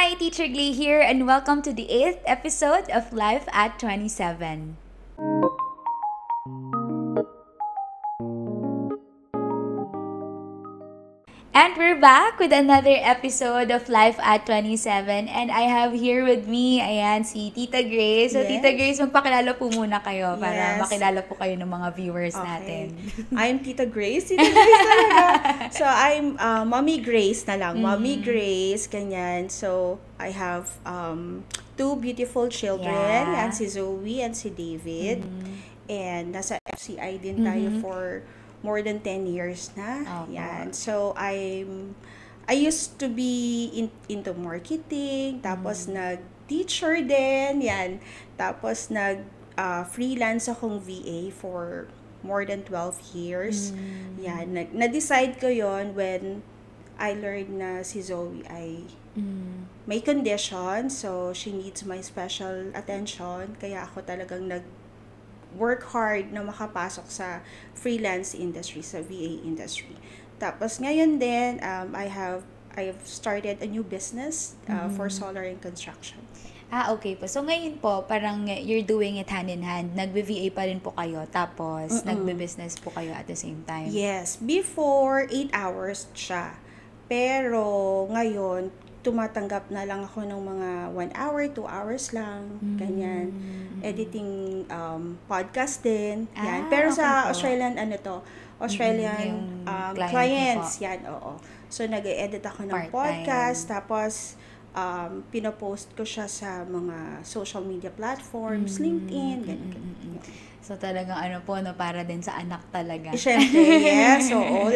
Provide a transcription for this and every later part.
Hi, Teacher Glee here, and welcome to the 8th episode of Life at 27. And we're back with another episode of Life at 27. And I have here with me, ayan, si Tita Grace. So, Yes. Tita Grace, magpakilala po muna kayo para Yes. makilala po kayo ng mga viewers Okay. natin. I'm Tita Grace. Tita Grace talaga. So, I'm Mommy Grace na lang. Mommy Grace, ganyan. So, I have two beautiful children. Yeah. Yan, si Zoe and si David. And nasa FCI din tayo for more than 10 years na. Opo. Yan. So, I used to be into marketing, tapos nag-teacher din, yan. Tapos freelance akong VA for more than 12 years. Yan. Na-decide ko yon when I learned na si Zoe ay may condition, so she needs my special attention. Kaya ako talagang work hard na makapasok sa freelance industry, sa VA industry. Tapos ngayon din, I've started a new business for solar and construction. Okay po. So ngayon po, parang you're doing it hand in hand. Nagbe-VA pa rin po kayo, tapos nagbe-business po kayo at the same time. Yes, before 8 hours siya. Pero ngayon, tumatanggap na lang ako ng mga 1 hour, 2 hours lang, ganyan. Editing podcast din, yan. Pero okay sa po. Australian Yung client clients, niyo po. yan, oo. So, nag-edit ako ng Part-time. podcast, tapos pinopost ko siya sa mga social media platforms, LinkedIn, ganyan. So talagang para din sa anak talaga. Siyempre, yes, oo.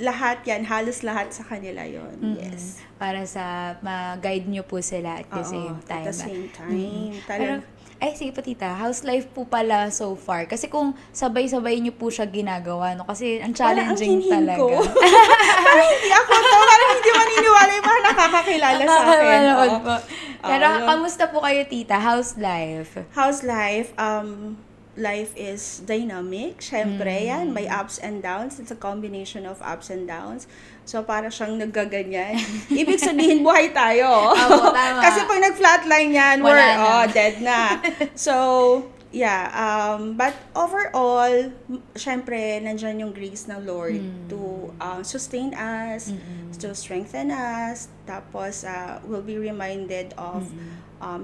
Lahat yan, halos lahat sa kanila yon. Yes. Para sa ma-guide nyo po sila at the Oo, same time. At the same time. Pero, sige po tita, how's life po pala so far? Kasi kung sabay-sabay nyo po siya ginagawa, no? Kasi ang challenging Parang ang talaga. ko. Parang hindi ako to. Parang hindi maniniwala yung mga nakakakilala sa akin. Nakakapanood Oo. po. Pero Oo. kamusta po kayo tita? How's life? How's life? Life is dynamic. Siyempre, yan. May ups and downs. It's a combination of ups and downs. So, para siyang naggaganyan. Ibig sabihin, buhay tayo. Opo, tama. Kasi pag nag-flatline yan, Wala we're na. dead na. So, yeah. But overall, syempre, nandyan yung grace ng Lord to sustain us, to strengthen us. Tapos, we'll be reminded of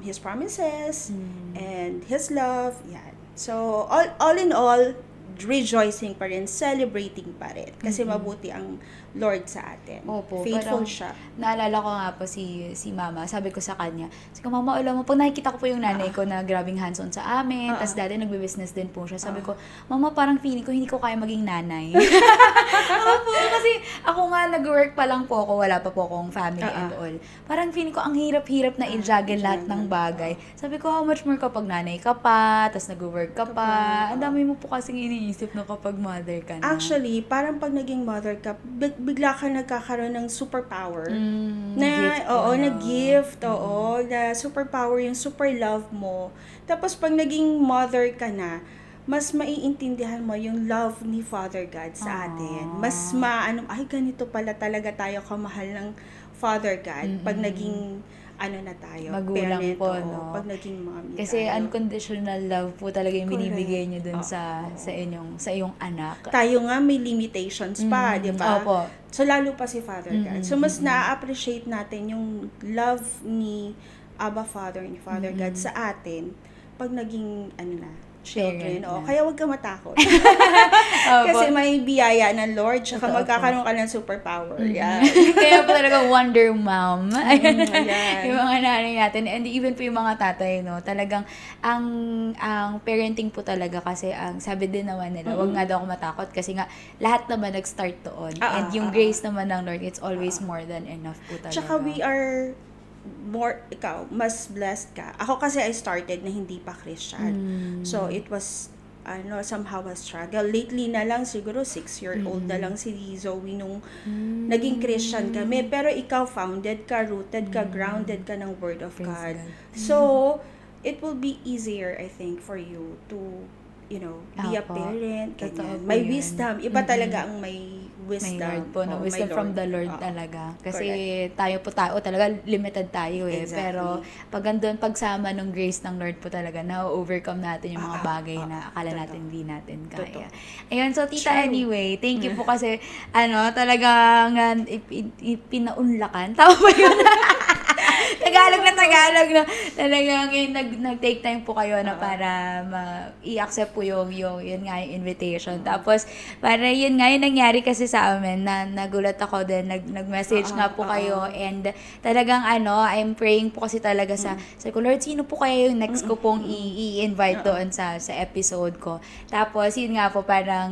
His promises and His love. Yan. So, all in all, rejoicing pa rin, celebrating pa rin. Kasi mabuti ang Lord sa atin. Opo, Faithful parang siya. Naalala ko nga po si mama, sabi ko sa kanya, mama, alam mo, pag nakikita ko po yung nanay ko na grabing hands-on sa amin, tas dati nagbe-business din po siya, sabi ko, mama, parang feeling ko hindi ko kaya maging nanay. Opo, kasi ako nga nag-work pa lang po ako, wala pa po akong family and all. Parang feeling ko ang hirap-hirap na i-juggle lahat ng bagay. Sabi ko, how much more kapag nanay ka pa, tas nag-work ka pa, ang dami mo po kasing iniisip na kapag mother ka na. Actually, parang pag naging mother ka, bigla ka nagkakaroon ng superpower. Gift po, no? na gift, na superpower, yung super love mo. Tapos pag naging mother ka na, mas maiintindihan mo yung love ni Father God sa atin. Mas ay ganito pala talaga tayo kamahal ng Father God pag naging na tayo, Magulang parent, po, oo, no? pag naging mommy Kasi tayo. unconditional love po talaga yung Correct. binibigay niyo dun sa iyong anak. Tayo nga may limitations pa, di ba? Opo. So, lalo pa si Father God. So, mas na-appreciate natin yung love ni Abba Father, ni Father God sa atin pag naging, children. Parent na. Kaya huwag ka matakot. Opo. Kasi may biyaya ng Lord, tsaka Totoo magkakaroon ka ng superpower. Yan. Kaya po talaga Wonder Mom. Ayan. Yung mga nanay natin. And even po yung mga tatay, no? Talagang, ang parenting po talaga kasi, ang sabi din naman nila, wag nga daw ako matakot kasi nga, lahat naman nag-start doon. And yung grace naman ng Lord, it's always more than enough po talaga. Tsaka we are mas blessed ka. Ako kasi I started na hindi pa Christian. So, it was, somehow a struggle. Lately na lang, siguro 6-year-old na lang si Zoe nung naging Christian kami. Pero ikaw, founded ka, rooted ka, grounded ka ng Word of Praise God. God. So, it will be easier, I think, for you to be a Opo. parent, Totoo ganyan. po May yun. wisdom. Iba talaga ang may May wisdom. Lord po, no? May Wisdom from Lord. the Lord Oo. talaga. Kasi Correct. tayo po tao talaga, limited tayo eh. Exactly. Pero pag andun, pagsama ng grace ng Lord po talaga, na-overcome natin yung mga bagay na akala Totoo. natin hindi natin kaya. Totoo. Ayun, so tita, True. anyway, thank you po kasi, talagang pinaunlakan. Tama ba yun? Tagalog na Tagalog na talagang nag-take time po kayo na para i-accept po yun nga yung invitation. Tapos para yun nga yung nangyari kasi sa amin na nagulat ako din, nag-message nga po kayo and talagang I'm praying po kasi talaga sa ko, Lord, sino po kaya yung next ko pong i-invite doon sa episode ko. Tapos yun nga po parang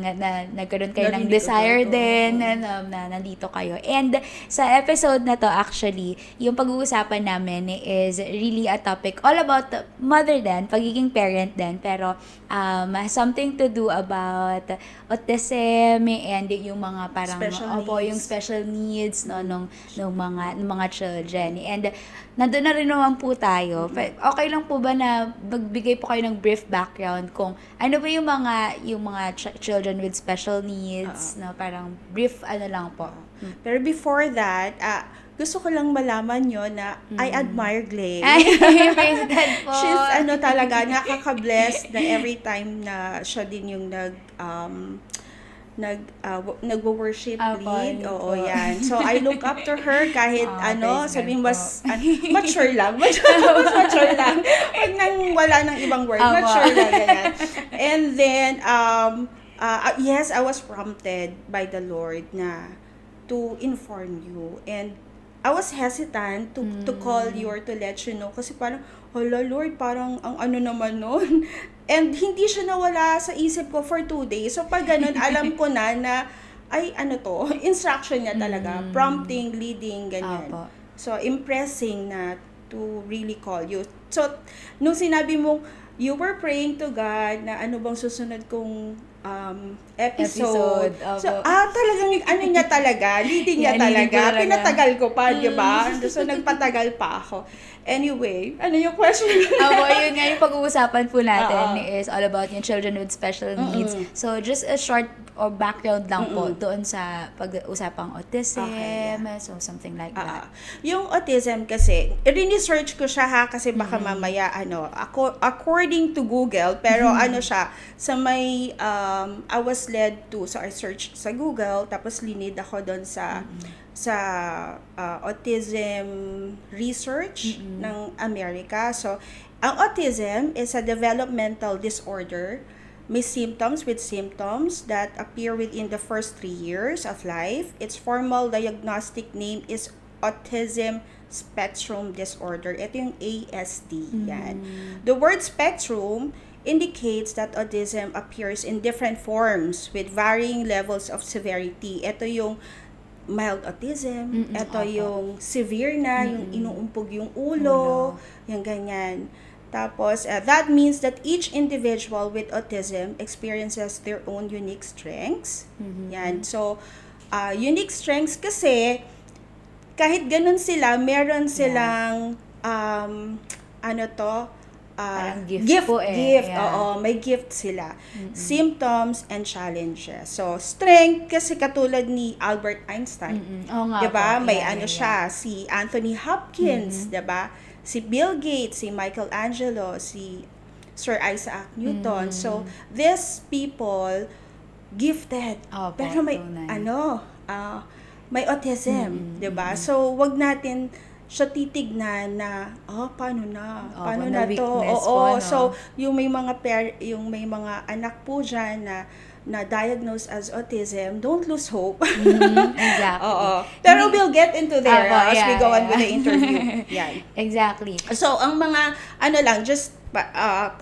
nagkaroon kayo ng Narinig ko desire to. din na nandito kayo. And sa episode na to actually, yung pag-uusapan namin is really a topic all about mother din, pagiging parent din, pero something to do about autism and yung mga parang yung special needs nung mga children. And nandun na rin naman po tayo. Okay lang po ba na magbigay po kayo ng brief background kung ano ba yung mga children with special needs na parang brief lang po. Pero before that, gusto ko lang malaman nyo na I admire Glay. Ay, praise God po. She's talaga, nakaka-bless na every time na siya din yung nagwo-worship lead. Oo, yan. So, I look up to her kahit sabihin mas mature lang. Mature lang. Huwag nang wala ng ibang word. Mature lang, ganyan. And then, yes, I was prompted by the Lord to inform you. And I was hesitant to call you or to let you know kasi parang, hala Lord, parang ang naman nun. And hindi siya nawala sa isip ko for 2 days. So pag ganun, alam ko na ay instruction niya talaga. Prompting, leading, ganyan. So impressing na to really call you. So nung sinabi mo, you were praying to God na ano bang susunod kong episode. So, talagang niya talaga, leading niya talaga. Pinatagal ko pa, di ba? So, nagpatagal pa ako. Anyway, ano yung question? Yun nga yung pag-uusapan po natin is all about yung children with special needs. So, just a short or background lang po doon sa pag-usapang autism. So, something like that. Yung autism kasi, rin-research ko siya kasi baka mamaya, according to Google, pero siya, sa may, I was led to, so I searched sa Google, tapos linid ako doon sa autism research ng Amerika. So, ang autism is a developmental disorder. May symptoms that appear within the first 3 years of life. Its formal diagnostic name is autism spectrum disorder. Ito yung ASD. Yan. The word spectrum indicates that autism appears in different forms with varying levels of severity. Ito yung mild autism, ito yung severe na, yung inuumpog yung ulo, yung ganyan. Tapos, that means that each individual with autism experiences their own unique strengths. Yan. So, unique strengths kasi, kahit ganun sila, meron silang, gift. Yeah. Oo, may gift sila. Symptoms and challenges. So, strength kasi katulad ni Albert Einstein. Diba? May siya, si Anthony Hopkins, diba? Si Bill Gates, si Michelangelo, si Sir Isaac Newton. So, these people gifted. Pero may may autism, 'di ba? So, wag natin siya titignan na paano na to. So yung may mga anak po diyan na diagnosed as autism, don't lose hope. Exactly. Pero we'll get into there as we go on with the interview. Yan. Exactly. So, ang mga,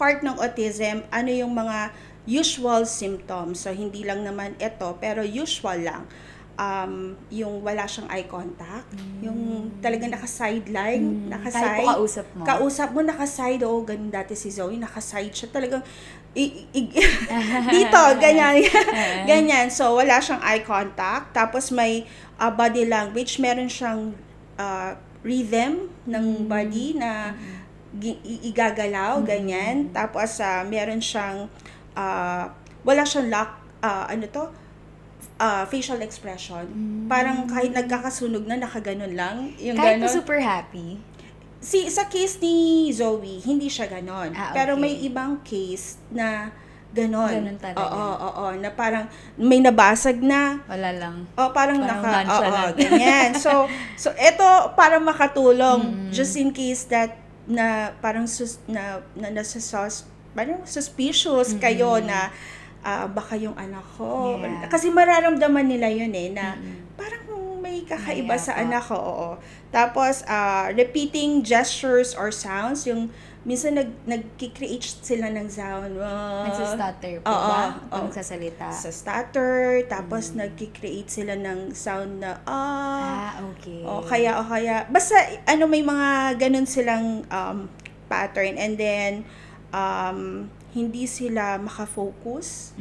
part ng autism, yung mga usual symptoms. So, hindi lang naman ito, pero usual lang. Yung wala siyang eye contact, yung talagang naka-sideline, naka-side. Kausap mo, naka-side. Ganun dati si Zoe, naka-side siya talagang, dito, ganyan. Ganyan. So, wala siyang eye contact. Tapos, may body language. Meron siyang rhythm ng body na igagalaw, ganyan. Tapos, meron siyang wala siyang facial expression. Parang kahit nagkakasunog na, nakaganon lang. Yung Kahit po ganon. super happy. Sa case ni Zoe, hindi siya ganon. Okay. Pero may ibang case na ganon. Ganon talaga. Oo. Na parang may nabasag na. Wala lang. Parang nonchalant. ganyan. So ito para makatulong just in case that na parang parang suspicious kayo na baka yung anak ko. Yeah. Kasi mararamdaman nila yun na parang may kakaiba sa anak ko. Oo. Tapos, repeating gestures or sounds, yung minsan nag-create sila ng sound. Nagsastutter po ba? Pag nagsasalita? Sa stutter, tapos nag-create sila ng sound na, okay. O kaya, basta, may mga ganun silang pattern. And then, hindi sila makafocus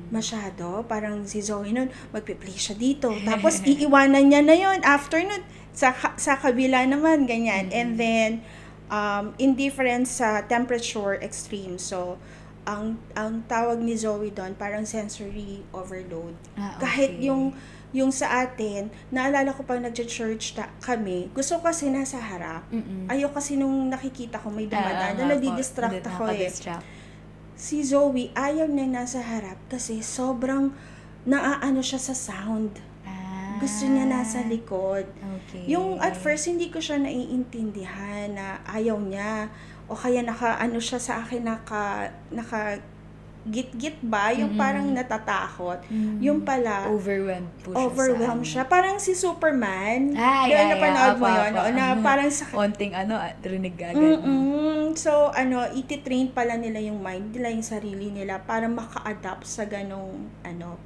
masyado. Parang si Zoe nun, magpe-play siya dito. Tapos, iiwanan niya na yun. After nun, sa kabila naman, ganyan. And then, indifference sa temperature extreme. So, ang tawag ni Zoe doon, parang sensory overload. Okay. Kahit yung sa atin, naalala ko pag nag-church kami, gusto ko kasi nasa harap. Ayaw kasi nung nakikita ko may dumadaan, na nadidistract ako Si Zoe, ayaw niya nasa harap kasi sobrang naaano siya sa sound. Gusto niya nasa likod. Okay. Yung at first, hindi ko siya naiintindihan na ayaw niya. O kaya naka-ano siya sa akin, git-git ba? Yung parang natatakot. Yung pala, Overwhelmed siya. Parang si Superman. Napanood mo yun? Na parang sa... Konting rinig agad. So, iti-train pala nila yung mind nila, yung sarili nila para maka-adapt sa ganong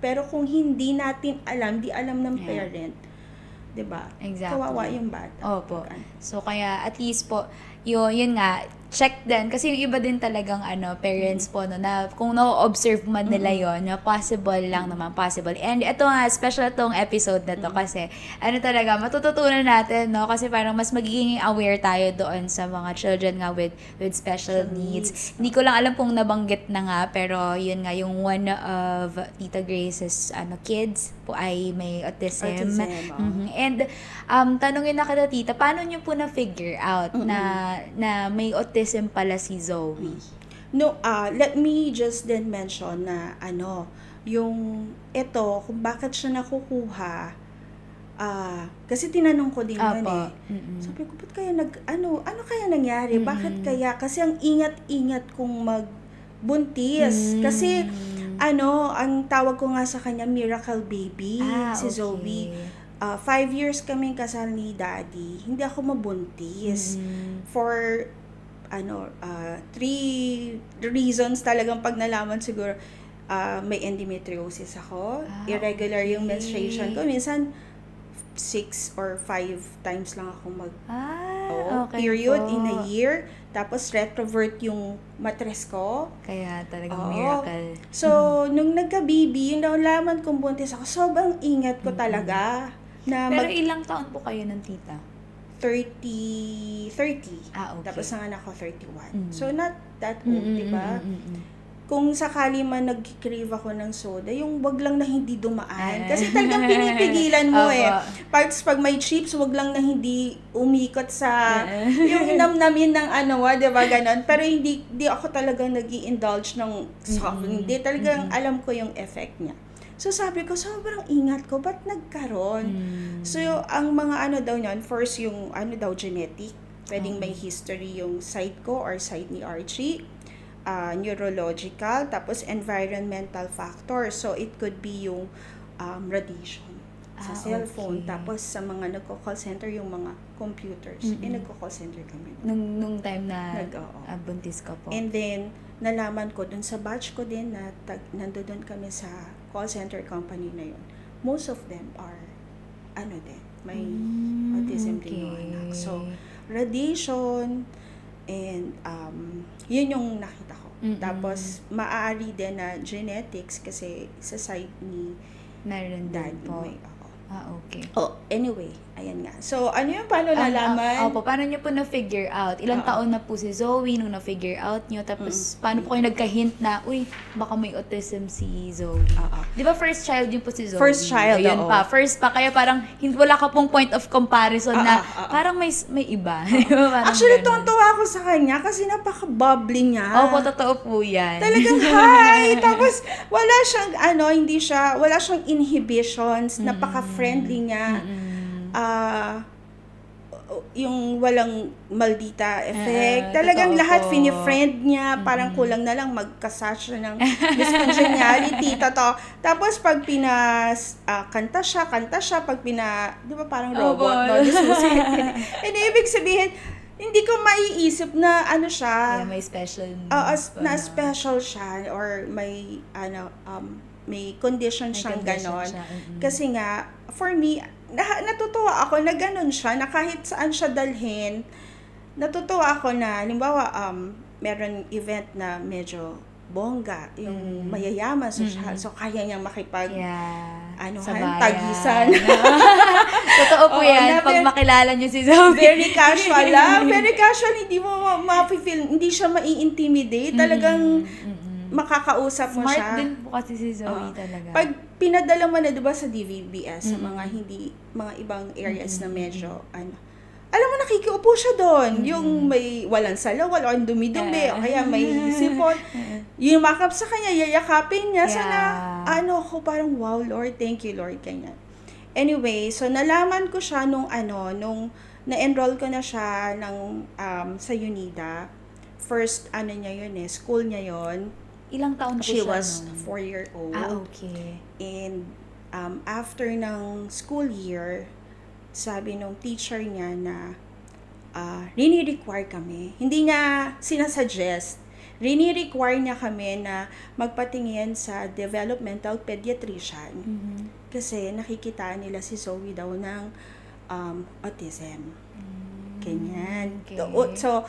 Pero kung hindi natin alam, di alam ng parent, 'di ba? Exactly. Kawawa yung bata. Opo. So, kaya at least po, yun nga, check din. Kasi yung iba din talagang parents po, na kung na-observe man nila yun, possible lang naman, possible. And ito nga, special itong episode na to kasi, talaga, matututunan natin, no? Kasi parang mas magiging aware tayo doon sa mga children nga with special needs. Hindi ko lang alam kung nabanggit na nga, pero yun nga, yung one of Tita Grace's kids po ay may autism. And, tanungin na kita, Tita, paano nyo po na-figure out na may autism pala si Zoe? No, let me just then mention na yung kung bakit siya nakukuha, kasi tinanong ko din yun Sabi ko, ba't kaya ano kaya nangyari? Bakit kaya? Kasi ang ingat-ingat kong magbuntis. Kasi, ang tawag ko nga sa kanya, miracle baby, si Zoe. 5 years kaming kasal ni Daddy, hindi ako mabuntis. For 3 reasons talagang pag nalaman siguro, may endometriosis ako, irregular yung menstruation ko. Minsan, 6 or 5 times lang ako period in a year. Tapos, retrovert yung matres ko. Kaya talagang miracle. So, nung nagka-baby, yung nalaman kong buntis ako, sobrang ingat ko talaga. Pero ilang taon po kayo ng tita? 30. Okay. Tapos ang anak ko 31. So not that old, 'di ba? Kung sakali man nag-crave ako ng soda, yung wag lang na hindi dumaan. Kasi talagang pinipigilan mo pag may chips, wag lang na hindi umikot sa yung namnamin ng 'di ba ganon. Pero hindi ako talaga nag-i-indulge ng soft. Hindi talagang alam ko yung effect niya. So, sabi ko, sobrang ingat ko, ba't nagkaroon? So, ang mga daw niyan, first yung genetic. Pwedeng may history yung side ko or side ni Archie. Neurological, tapos environmental factor. So, it could be yung radiation sa cellphone. Tapos, sa mga nagko-call center, yung mga computers. Nagko-call center kami. Nung time na buntis ka po. And then, nalaman ko dun sa batch ko din na nandoon kami sa call center company na yun. Most of them are may autism din yung anak. So, radiation and yun yung nakita ko. Tapos, maaari din na genetics kasi sa side ni meron Dad po. may ako. Okay. Anyway, Ayan nga. So, ano yung paano nalaman? Opo, paano nyo po na-figure out? Ilang taon na po si Zoe nung na-figure out nyo? Tapos, paano po kayo nagka-hint na, uy, baka may autism si Zoe? Di ba first child yun po si Zoe? First child, Ayun oo. pa. First pa. Kaya parang, wala ka pong point of comparison na parang may iba. Parang Actually, ganun. tuwa ako sa kanya kasi napaka-bubbly niya. Opo, totoo po yan. Talagang hi! Tapos, wala siyang, wala siyang inhibitions. Napaka-friendly niya. Yung walang maldita effect. Talagang totoo lahat po. fini-friend niya. Parang kulang na lang magkasatch siya ng Miss Congeniality. Totoo. Tapos pag kanta siya. Pag di ba parang robot, no? And ibig sabihin, hindi ko maiisip na siya. Yeah, may special na special siya or may may condition siyang ganon. Kasi nga, for me, natutuwa ako na ganon siya, na kahit saan siya dalhin, natutuwa ako na, halimbawa, meron event na medyo bongga, yung mayayaman siya, so kaya niyang tagisan. Totoo po yan, pag makilala niyo si Zoe. Very casual lang. Very casual, hindi mo ma-feel, hindi siya mai-intimidate. Talagang makakausap mo Smart siya. din po kasi si Zoe talaga. Pag pinadala mo na, diba, sa DVBS, sa mga ibang areas na medyo, alam mo, nakikiupo siya doon. Yung may walang salawal, o dumi-dumi, o kaya may sipon. Yung makap sa kanya, yayakapin niya. Sana, ako parang, wow, Lord, thank you, Lord, kanya. Anyway, so nalaman ko siya nung na-enroll ko na siya sa UNIDA. First, niya yun school niya yun. Ilang taon po She siya was 4-year-old. Okay. And after ng school year, sabi nung teacher niya na rini-require kami. Hindi niya sinasuggest. Rini-require niya kami na magpatingin sa developmental pediatrician. Kasi nakikita nila si Zoe daw ng autism. Ganyan. Okay. So,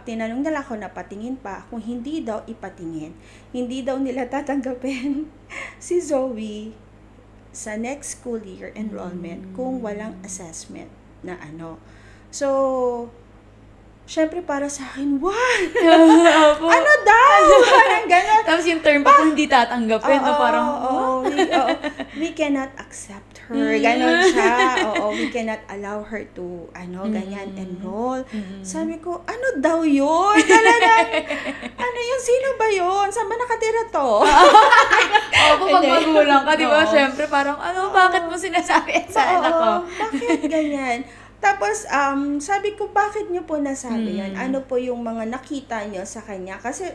tinanong nila ako na patingin pa. Kung hindi daw ipatingin, hindi daw nila tatanggapin si Zoe sa next school year enrollment kung walang assessment na So, syempre para sa akin, what? Ano daw? Parang gano'n. Tapos yung term pa kung hindi tatanggapin, parang, we cannot accept her. Ganon siya. We cannot allow her to, ganyan, enroll. Sabi ko, ano daw yun? Yung sino ba yun? Saan ba nakatira to? Pag magulang ka, di ba? Syempre, parang, bakit mo sinasabi sa anak ko? Bakit ganyan? Tapos, sabi ko, bakit niyo po nasabi yan? Ano po yung mga nakita niyo sa kanya? Kasi,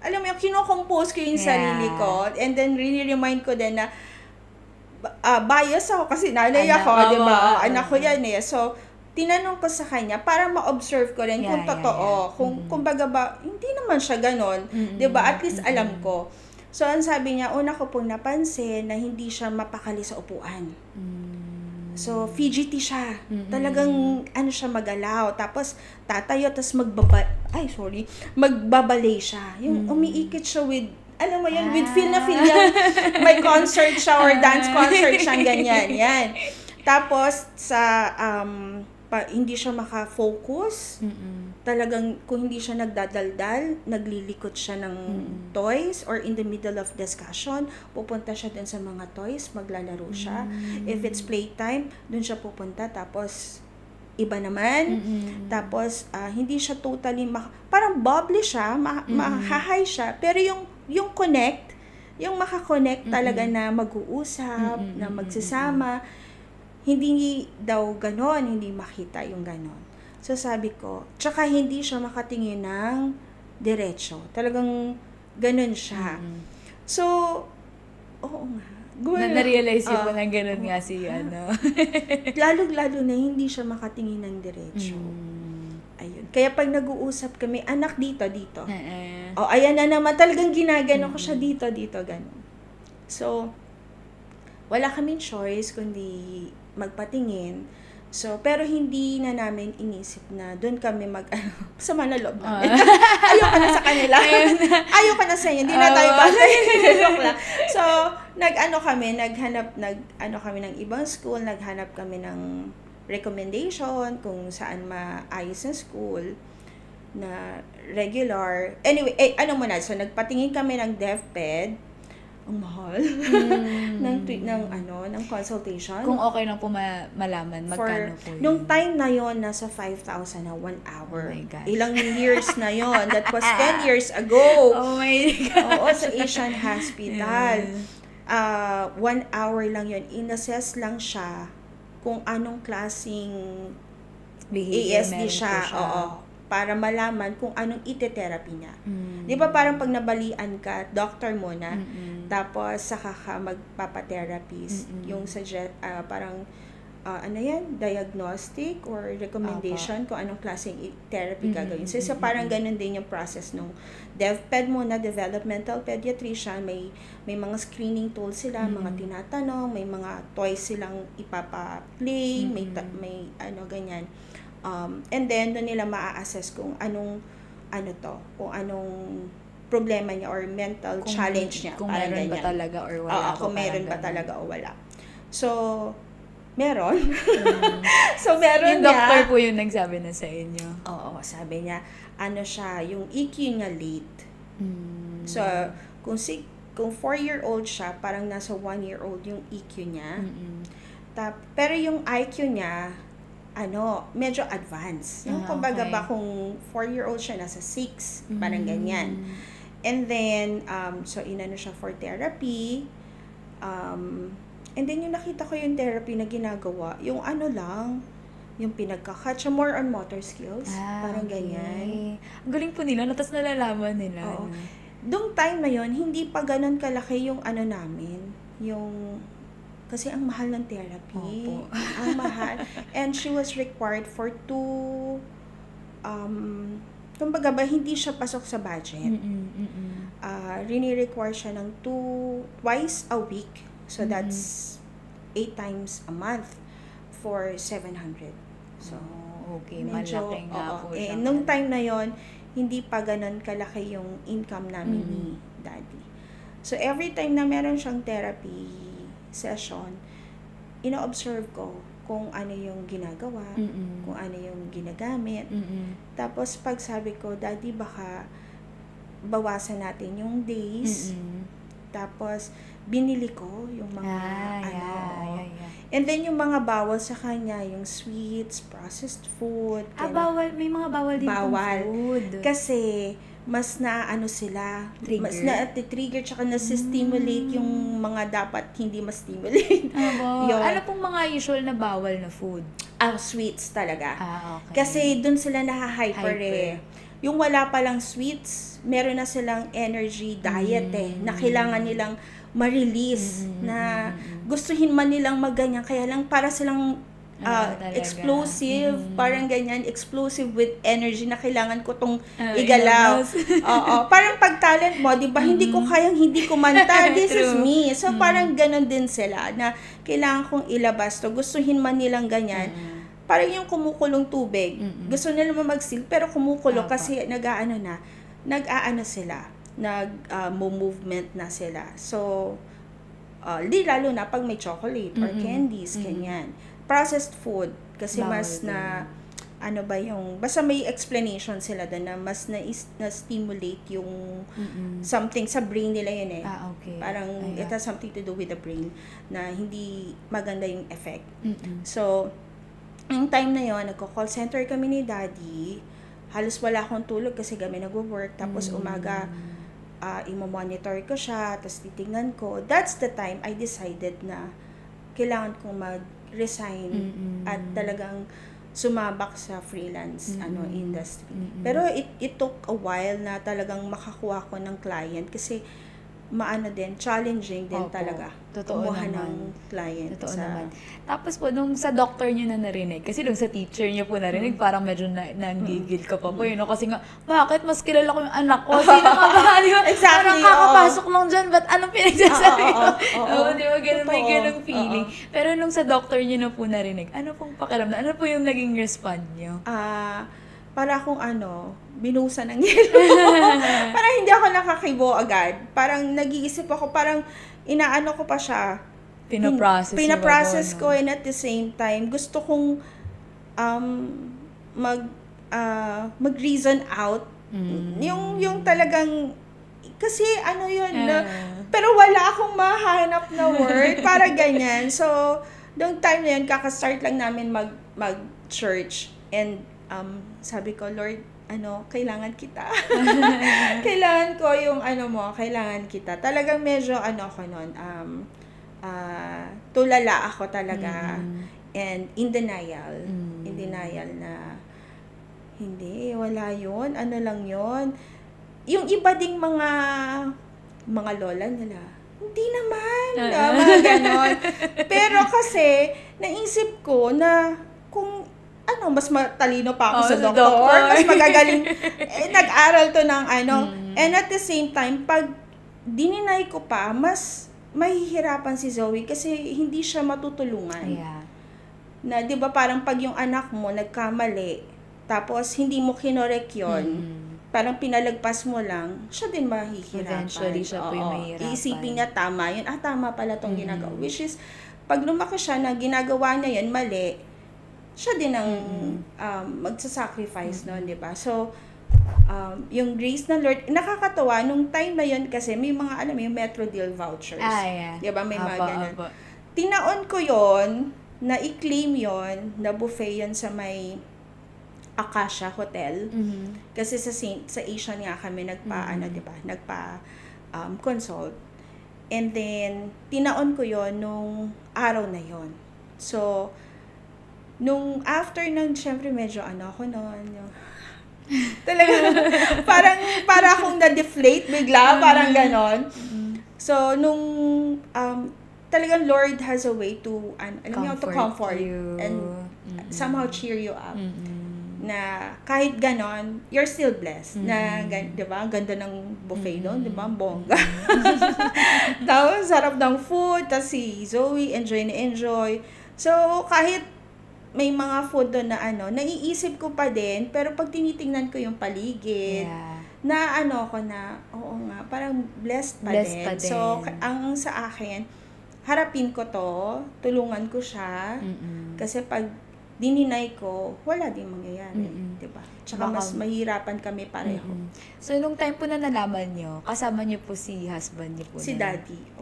alam mo yung kinocompose ko yung sarili ko. And then, really remind ko din na, bias ako kasi nanay ako, di ba? Anak ko yan eh. So, tinanong ko sa kanya para ma-observe ko rin kung totoo. Kumbaga ba, hindi naman siya ganon. Di ba? At least alam ko. So, ang sabi niya, una ko pong napansin na hindi siya mapakali sa upuan. So, fidgety siya. Talagang, siya magalaw. Tapos, tatayo, tapos magbabalay siya. Yung umiikot siya with, alam mo yan, with feel na feel yan. May concert siya or dance concert siya, ganyan. Yan. Tapos, hindi siya maka-focus. Talagang, kung hindi siya nagdadaldal, naglilikot siya ng toys or in the middle of discussion, pupunta siya dun sa mga toys, maglalaro siya. If it's playtime, dun siya pupunta. Tapos, iba naman. Tapos, hindi siya totally, parang bubbly siya, mahahay siya. Pero yung connect, yung makakonect talaga na mag-uusap, na magsasama, hindi daw ganon, hindi makita yung ganon. So sabi ko, tsaka hindi siya makatingin ng diretso. Talagang ganon siya. So, oo nga. Na-realize yun po na ganon nga si Lalo-lalo na hindi siya makatingin ng diretso. Ayun. Kaya pag nag-uusap kami, anak dito. Ayan na naman, talagang ginagano ko siya dito, ganon. So, wala kaming choice kundi magpatingin. So, pero hindi na namin inisip na doon kami sama na loob namin. Ayoko na sa kanila. Ayoko na sa inyo. Hindi na tayo bagay. Joke lang. So, naghanap kami ng ibang school, naghanap kami ng recommendation kung saan maayos na school na regular. Anyway, so nagpatingin kami ng DepEd. Ang mahal ng consultation. Kung okay lang po malaman magkano po yun. Nung time na yon nasa 5,000 na 1 hour. Oh my gosh. Ilang years na yon. That was 10 years ago. Oh my gosh. Oo, sa Asian Hospital. 1 hour lang yon. In-assess lang siya kung anong klaseng ASD siya. Oo. Para malaman kung anong ite-therapy niya. Di ba parang pag nabalian ka, doctor mo na, tapos saka ka magpapa-therapist. Yung parang, diagnostic or recommendation kung anong klaseng therapy gagawin. So, parang ganun din yung process nung DepEd mo na developmental pediatrician. May mga screening tools sila, mga tinatanong, may mga toys silang ipapa-play, may ganyan. And then, doon nila maa-assess kung anong problema niya or mental challenge niya. Kung meron ba talaga or wala. Kung meron ba talaga o wala. So, meron. So, meron yung doctor po yung nagsabi na sa inyo. Oo, sabi niya, yung EQ niya late. So, kung 4-year-old siya, parang nasa 1-year-old yung EQ niya. Pero yung IQ niya, medyo advanced. Kumbaga ba kung 4-year-old siya, nasa 6, parang ganyan. And then, so inano siya for therapy. And then yung nakita ko yung therapy na ginagawa, yung yung pinagka-catch, more on motor skills. Parang ganyan. Ang galing po nila, tapos nalalaman nila. Oo. Doong time na yon hindi pa ganun kalaki yung namin, kasi ang mahal ng therapy. Opo. Ang mahal. And she was required for 2, kumbaga ba, hindi siya pasok sa budget. Rini-require siya ng twice a week. So, that's 8 times a month for 700. So, okay. medyo, Malaki nga po siya. nung time na yon hindi pa ganun kalaki yung income namin ni Daddy. So, every time na meron siyang therapy session, ino-observe ko kung ano yung ginagawa, kung ano yung ginagamit. Tapos, pag sabi ko, Daddy, baka bawasan natin yung days. Tapos, binili ko yung mga And then, yung mga bawal sa kanya, yung sweets, processed food. Bawal. May mga bawal din food. Kasi, mas sila, Trigger. mas na-trigger, tsaka nasi-stimulate yung mga dapat hindi ma-stimulate. Ano pong mga usual na bawal na food? Sweets talaga. Okay. Kasi dun sila naha-hyper Yung wala palang sweets, meron na silang energy diet na kailangan nilang ma-release, na gustuhin man nilang magganyan, kaya lang para silang explosive, parang ganyan, explosive with energy na kailangan ko tong igalaw. Parang pag talent mo, di ba, hindi ko kayang hindi kumanta, this is me. So, parang ganon din sila, na kailangan kong ilabas to, gustuhin man nilang ganyan. Parang yung kumukulong tubig, gusto nila mag-seal, pero kumukulo kasi nag-aano sila, nag-movement na sila. So, di lalo na pag may chocolate or candies, ganyan. Processed food, kasi bawal mas basta may explanation sila doon na mas na-stimulate yung something sa brain nila yun Okay. Parang it has something to do with the brain na hindi maganda yung effect. So, yung time na yon nagko-call center kami ni Daddy. Halos wala akong tulog kasi kami nagwo-work. Tapos umaga, imo-monitor ko siya, tapos titingnan ko. That's the time I decided na kailangan kong mag-resign at talagang sumabak sa freelance industry. Pero it took a while na talagang makakuha ko ng client kasi maano din, challenging din Opo. talaga. Totoo Kumuha naman. ng client. Totoo naman. Tapos po, nung sa doctor nyo na narinig, kasi nung sa teacher nyo po narinig, parang medyo nanggigil ka pa po yun. No? Kasi nga, bakit mas kilala ko yung anak ko? Sino ka ba? Di ba? Exactly, Parang kakapasok lang dyan, ba't anong pinagsasabi ko? Oo. Di ba? Ganun, may Totoo. ganung feeling. Pero nung sa doctor nyo na po narinig, ano pong pakiramdam? Ano po yung naging respond nyo? Para akong binusa ng yelo. Parang hindi ako nakakibo agad. Parang nag-iisip ako, parang inaano ko pa siya. Pinaprocess ko, and at the same time, gusto kong mag-reason out. Yung talagang, kasi yun, pero wala akong mahanap na word, para ganyan. So, noong time na yun, kakastart lang namin mag-church. And sabi ko, Lord, kailangan kita. Kailangan ko yung kailangan kita. Talagang medyo ako nun, tulala ako talaga. And in denial. In denial na, hindi, wala yun. Ano lang yun. Yung iba ding mga lola nila, hindi naman. Mga ganon. Pero kasi, naisip ko na kung mas matalino pa ako sa doktor, mas magagaling, nag-aral to ng and at the same time, pag dininay ko pa, mas mahihirapan si Zoe kasi hindi siya matutulungan. Yeah. Na, di ba, parang pag yung anak mo nagkamali, tapos hindi mo kinorek yun, parang pinalagpas mo lang, siya din mahihirapan. Eventually, siya po yung mahihirapan. Iisipin niya tama yun. Tama pala tong ginagawa. Which is, pag lumaki siya na ginagawa niya yun, mali, siya din ang magsasacrifice noon, di ba? So, yung grace ng Lord, nakakatawa, nung time na yun kasi, may mga, yung Metro Deal vouchers. Yeah. Di ba? May mga ganun. Tinaon ko yon na i-claim yon na buffet yon sa may Acacia Hotel. Kasi sa Asian nga kami consult. And then tinaon ko yon nung araw na yon. So nung after nun, syempre medyo ako noon, talaga para akong na-deflate bigla, parang ganon. So nung talagang Lord has a way to comfort you and somehow cheer you up. Na kahit ganon, you're still blessed. Na, di ba, ganda ng buffet doon, di ba, bongga. Tapos, sarap ng food, tapos si Zoe, enjoy. So, kahit may mga food doon na naiisip ko pa din, pero pag tinitingnan ko yung paligid, na oo nga, parang blessed pa din. So, ang sa akin, harapin ko to, tulungan ko siya, kasi pag dininay ko, wala din mangyayari, diba? Tsaka mas mahirapan kami pareho. So, nung time po na nalaman nyo, kasama nyo po si husband nyo po? Si Daddy.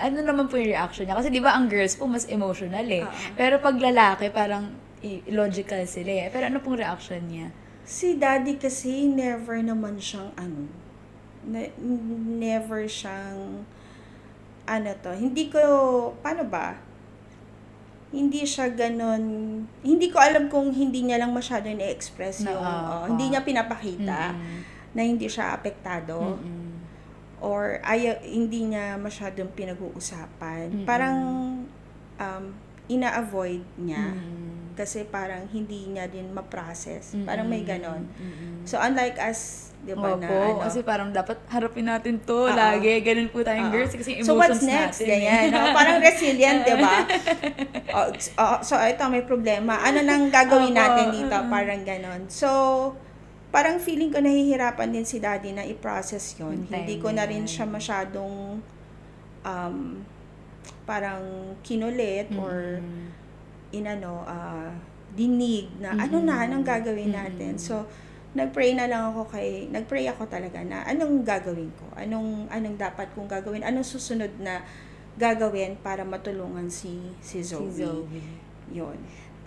Ano naman po yung reaction niya? Kasi di ba ang girls po mas emotional Pero pag lalaki, parang logical sila Pero ano pong reaction niya? Si Daddy kasi never naman siyang never siyang hindi ko, paano ba? Hindi siya ganon, hindi ko alam kung hindi niya lang masyado na-express yung, hindi niya pinapakita na hindi siya apektado. Or hindi niya masyadong pinag-uusapan. Parang ina-avoid niya. Kasi parang hindi niya din ma-process. Parang may ganon. So, unlike us, di ba kasi parang dapat harapin natin to lagi. Ganun po tayong girls kasi emotions natin. So, what's next? Ganyan. Parang resilient, di ba? So, ito, may problema. Ano nang gagawin natin dito? Parang ganon. So, parang feeling ko nahihirapan din si Daddy na i-process yun. Hindi ko na rin siya masyadong parang kinulit or dinig na anong gagawin natin. So, nagpray ako talaga na anong gagawin ko? Anong dapat kong gagawin? Anong susunod na gagawin para matulungan si Zoe? Yun.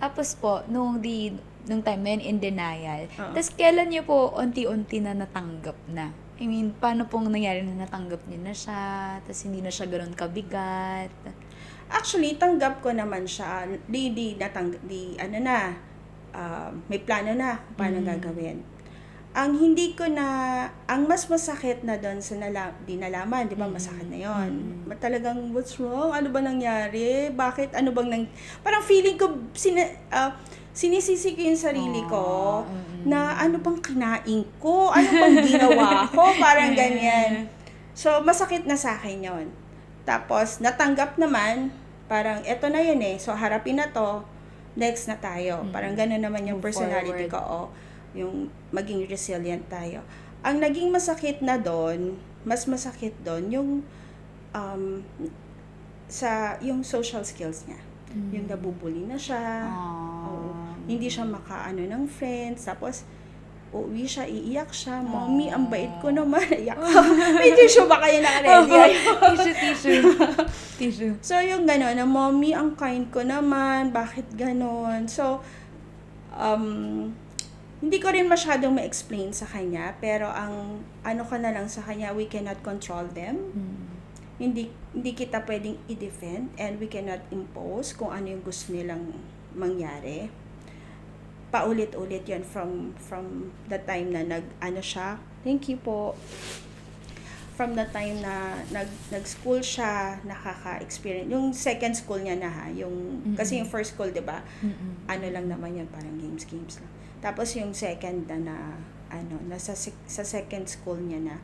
Tapos po, nung time na yun, in denial. Tapos kailan niyo po unti-unti na natanggap na? I mean, paano pong nangyari na natanggap niyo na siya? Tapos hindi na siya gano'n kabigat? Actually, tanggap ko naman siya. May plano na kung paano gagawin. ang hindi ko na, ang mas masakit na doon sa di nalaman, di ba, masakit na yon. Talagang, what's wrong? Ano ba nangyari? Bakit? Ano bang parang feeling ko, sinisisi ko yung sarili ko, na ano bang kinain ko? Ano bang ginawa ko? Parang ganyan. So, masakit na sa akin yon. Tapos, natanggap naman, parang, eto na yun eh. So, harapin na to, next na tayo. Parang gano'n naman yung personality ko. Yung maging resilient tayo. Ang naging masakit na doon, mas masakit doon, yung yung social skills niya. Yung nabubuli na siya. Oo. Hindi siya makaano ng friends. Tapos, uuwi siya, iiyak siya. Mommy, ang bait ko naman. Iyak ko. May tissue ba kayo na-ready? Tissue. So, yung gano'n, na mommy, ang kind ko naman. Bakit gano'n? So, hindi ko rin masyadong ma-explain sa kanya, pero ang ano ko na lang sa kanya, we cannot control them. Hindi kita pwedeng i-defend, and we cannot impose kung ano yung gusto nilang mangyari. Paulit-ulit yun from the time na siya. Thank you po. From the time na nag-school siya, nakaka-experience. Yung second school niya na kasi yung first school, 'di ba? Ano lang naman yun, parang games lang. Tapos yung second sa second school niya na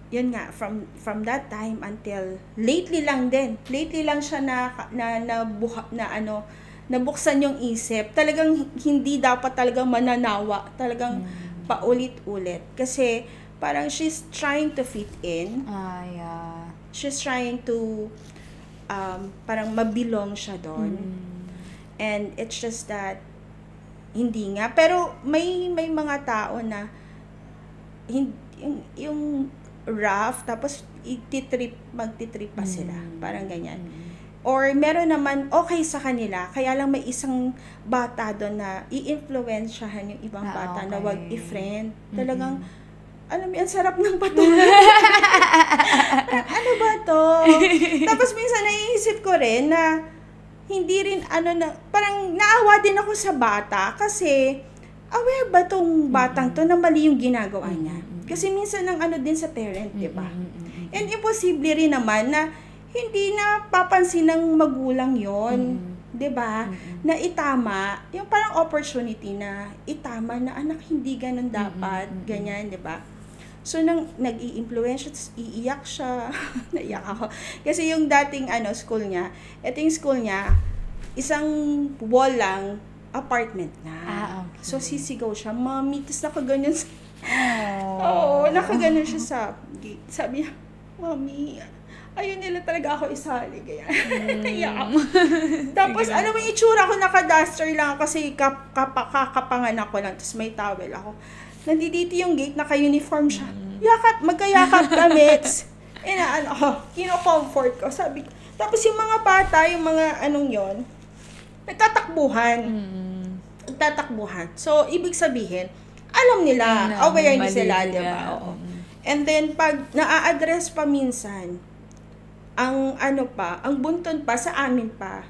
yun nga, from that time until lately lang siya nabuksan yung isip. Talagang hindi dapat talagang mananawa, talagang paulit-ulit, kasi parang she's trying to fit in. She's trying to parang mabilong siya doon. And it's just that hindi nga, pero may mga tao na yung rough, tapos magtitrip pa sila, parang ganyan. Or meron naman okay sa kanila, kaya lang may isang bata doon na i-influensyahan yung ibang bata na wag i-friend. Talagang alam mo, ang sarap ng patuloy. Ano ba to? Tapos minsan naiisip ko rin na hindi rin parang naawa din ako sa bata, kasi aware ba tong batang to na mali yung ginagawa niya? Kasi minsan ang din sa parent, di ba? And imposible rin naman na hindi na papansin ng magulang yon, di ba? Na itama, yung parang opportunity na itama na anak, hindi ganun dapat, ganyan, di ba? So, nag-i-influence, iiyak siya. Naiyak ako. Kasi yung dating school niya, yung school niya, isang wall lang, apartment na. Okay. So, sisigaw siya, mommy, tapos nakaganyan sa... Oo, nakaganon siya sa gate. Sabi niya, mommy, ayun nila talaga ako isali, kaya naiyak ako. Tapos, ano mo yung itsura ko, naka-duster lang kasi kakapanganak ko lang, tapos may towel ako. Nandito yung gate, naka-uniform siya. Magkayakap kami. Kino-comfort ko. Sabi ko. Tapos yung mga bata, yung mga yon, nagtatakbuhan. So, ibig sabihin, alam nila, aware din sila, diba? Oo. And then, pag na-a-address pa minsan, ang bunton pa, sa amin pa,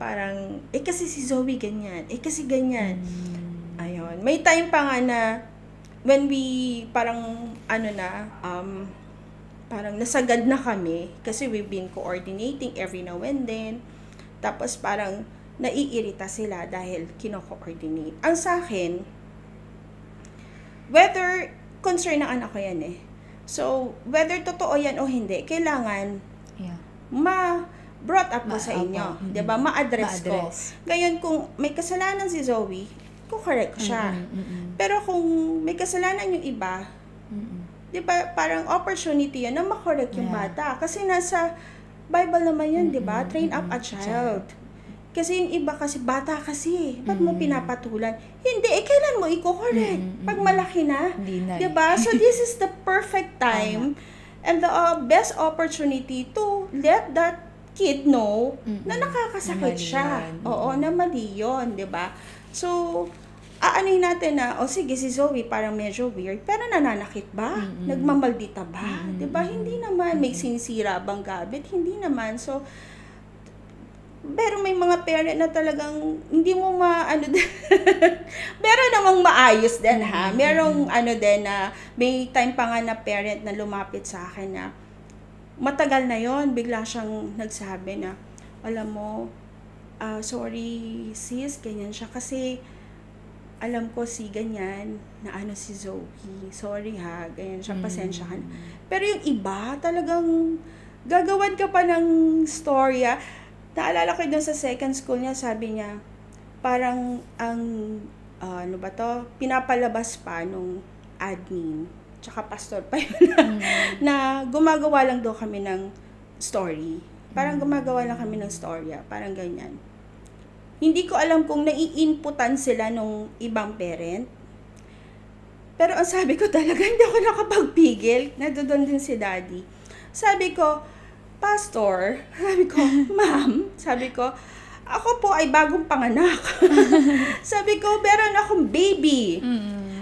parang, kasi si Zoe ganyan, kasi ganyan. Ayun. May time pa nga na, when we, parang, parang nasagad na kami, kasi we've been coordinating every now and then, tapos parang, naiirita sila dahil kino-coordinate. Ang sa akin, whether, concern ng anak ko yan eh. So, whether totoo yan o hindi, kailangan, brought up ko sa inyo. Diba? Ma-address ko. Ngayon, kung may kasalanan si Zoe, correct ko siya. Pero kung may kasalanan yung iba, diba, parang opportunity yan na ma-correct yung bata. Kasi nasa Bible naman yun, diba? Train up a child. Kasi yung iba kasi, bata kasi, ba't mo pinapatulan? Hindi, kailan mo i-correct? Pag malaki na, diba? So, this is the perfect time and the best opportunity to let that kid know na nakakasakit siya. Oo, na mali yun, diba? So, aanin natin na, sige, si Zoe parang medyo weird, pero nananakit ba? Nagmamaldita ba? Diba? Hindi naman. May sinisira bang gamit? Hindi naman. So, Pero may mga parent na talagang hindi mo maano din. Meron namang maayos din ha. Merong ano din na may time pa nga na parent na lumapit sa akin na matagal na yon, bigla siyang nagsabi na, alam mo, sorry sis, ganyan siya kasi alam ko si ganyan na ano si Zoe. Sorry ha, ganyan siya, pasensya ka na. Pero yung iba talagang gagawan ka pa ng storya. Naalala ko doon sa second school niya, sabi niya, parang ang, ano ba to, pinapalabas pa nung admin, tsaka pastor pa yun, na gumagawa lang daw kami ng story. Parang gumagawa lang kami ng storya, parang ganyan. Hindi ko alam kung nai-inputan sila nung ibang parent. Pero ang sabi ko talaga, hindi ako nakapagpigil. Nandoon din si daddy. Sabi ko, Pastor, sabi ko, ma'am, sabi ko, ako po ay bagong panganak. Sabi ko, meron akong baby.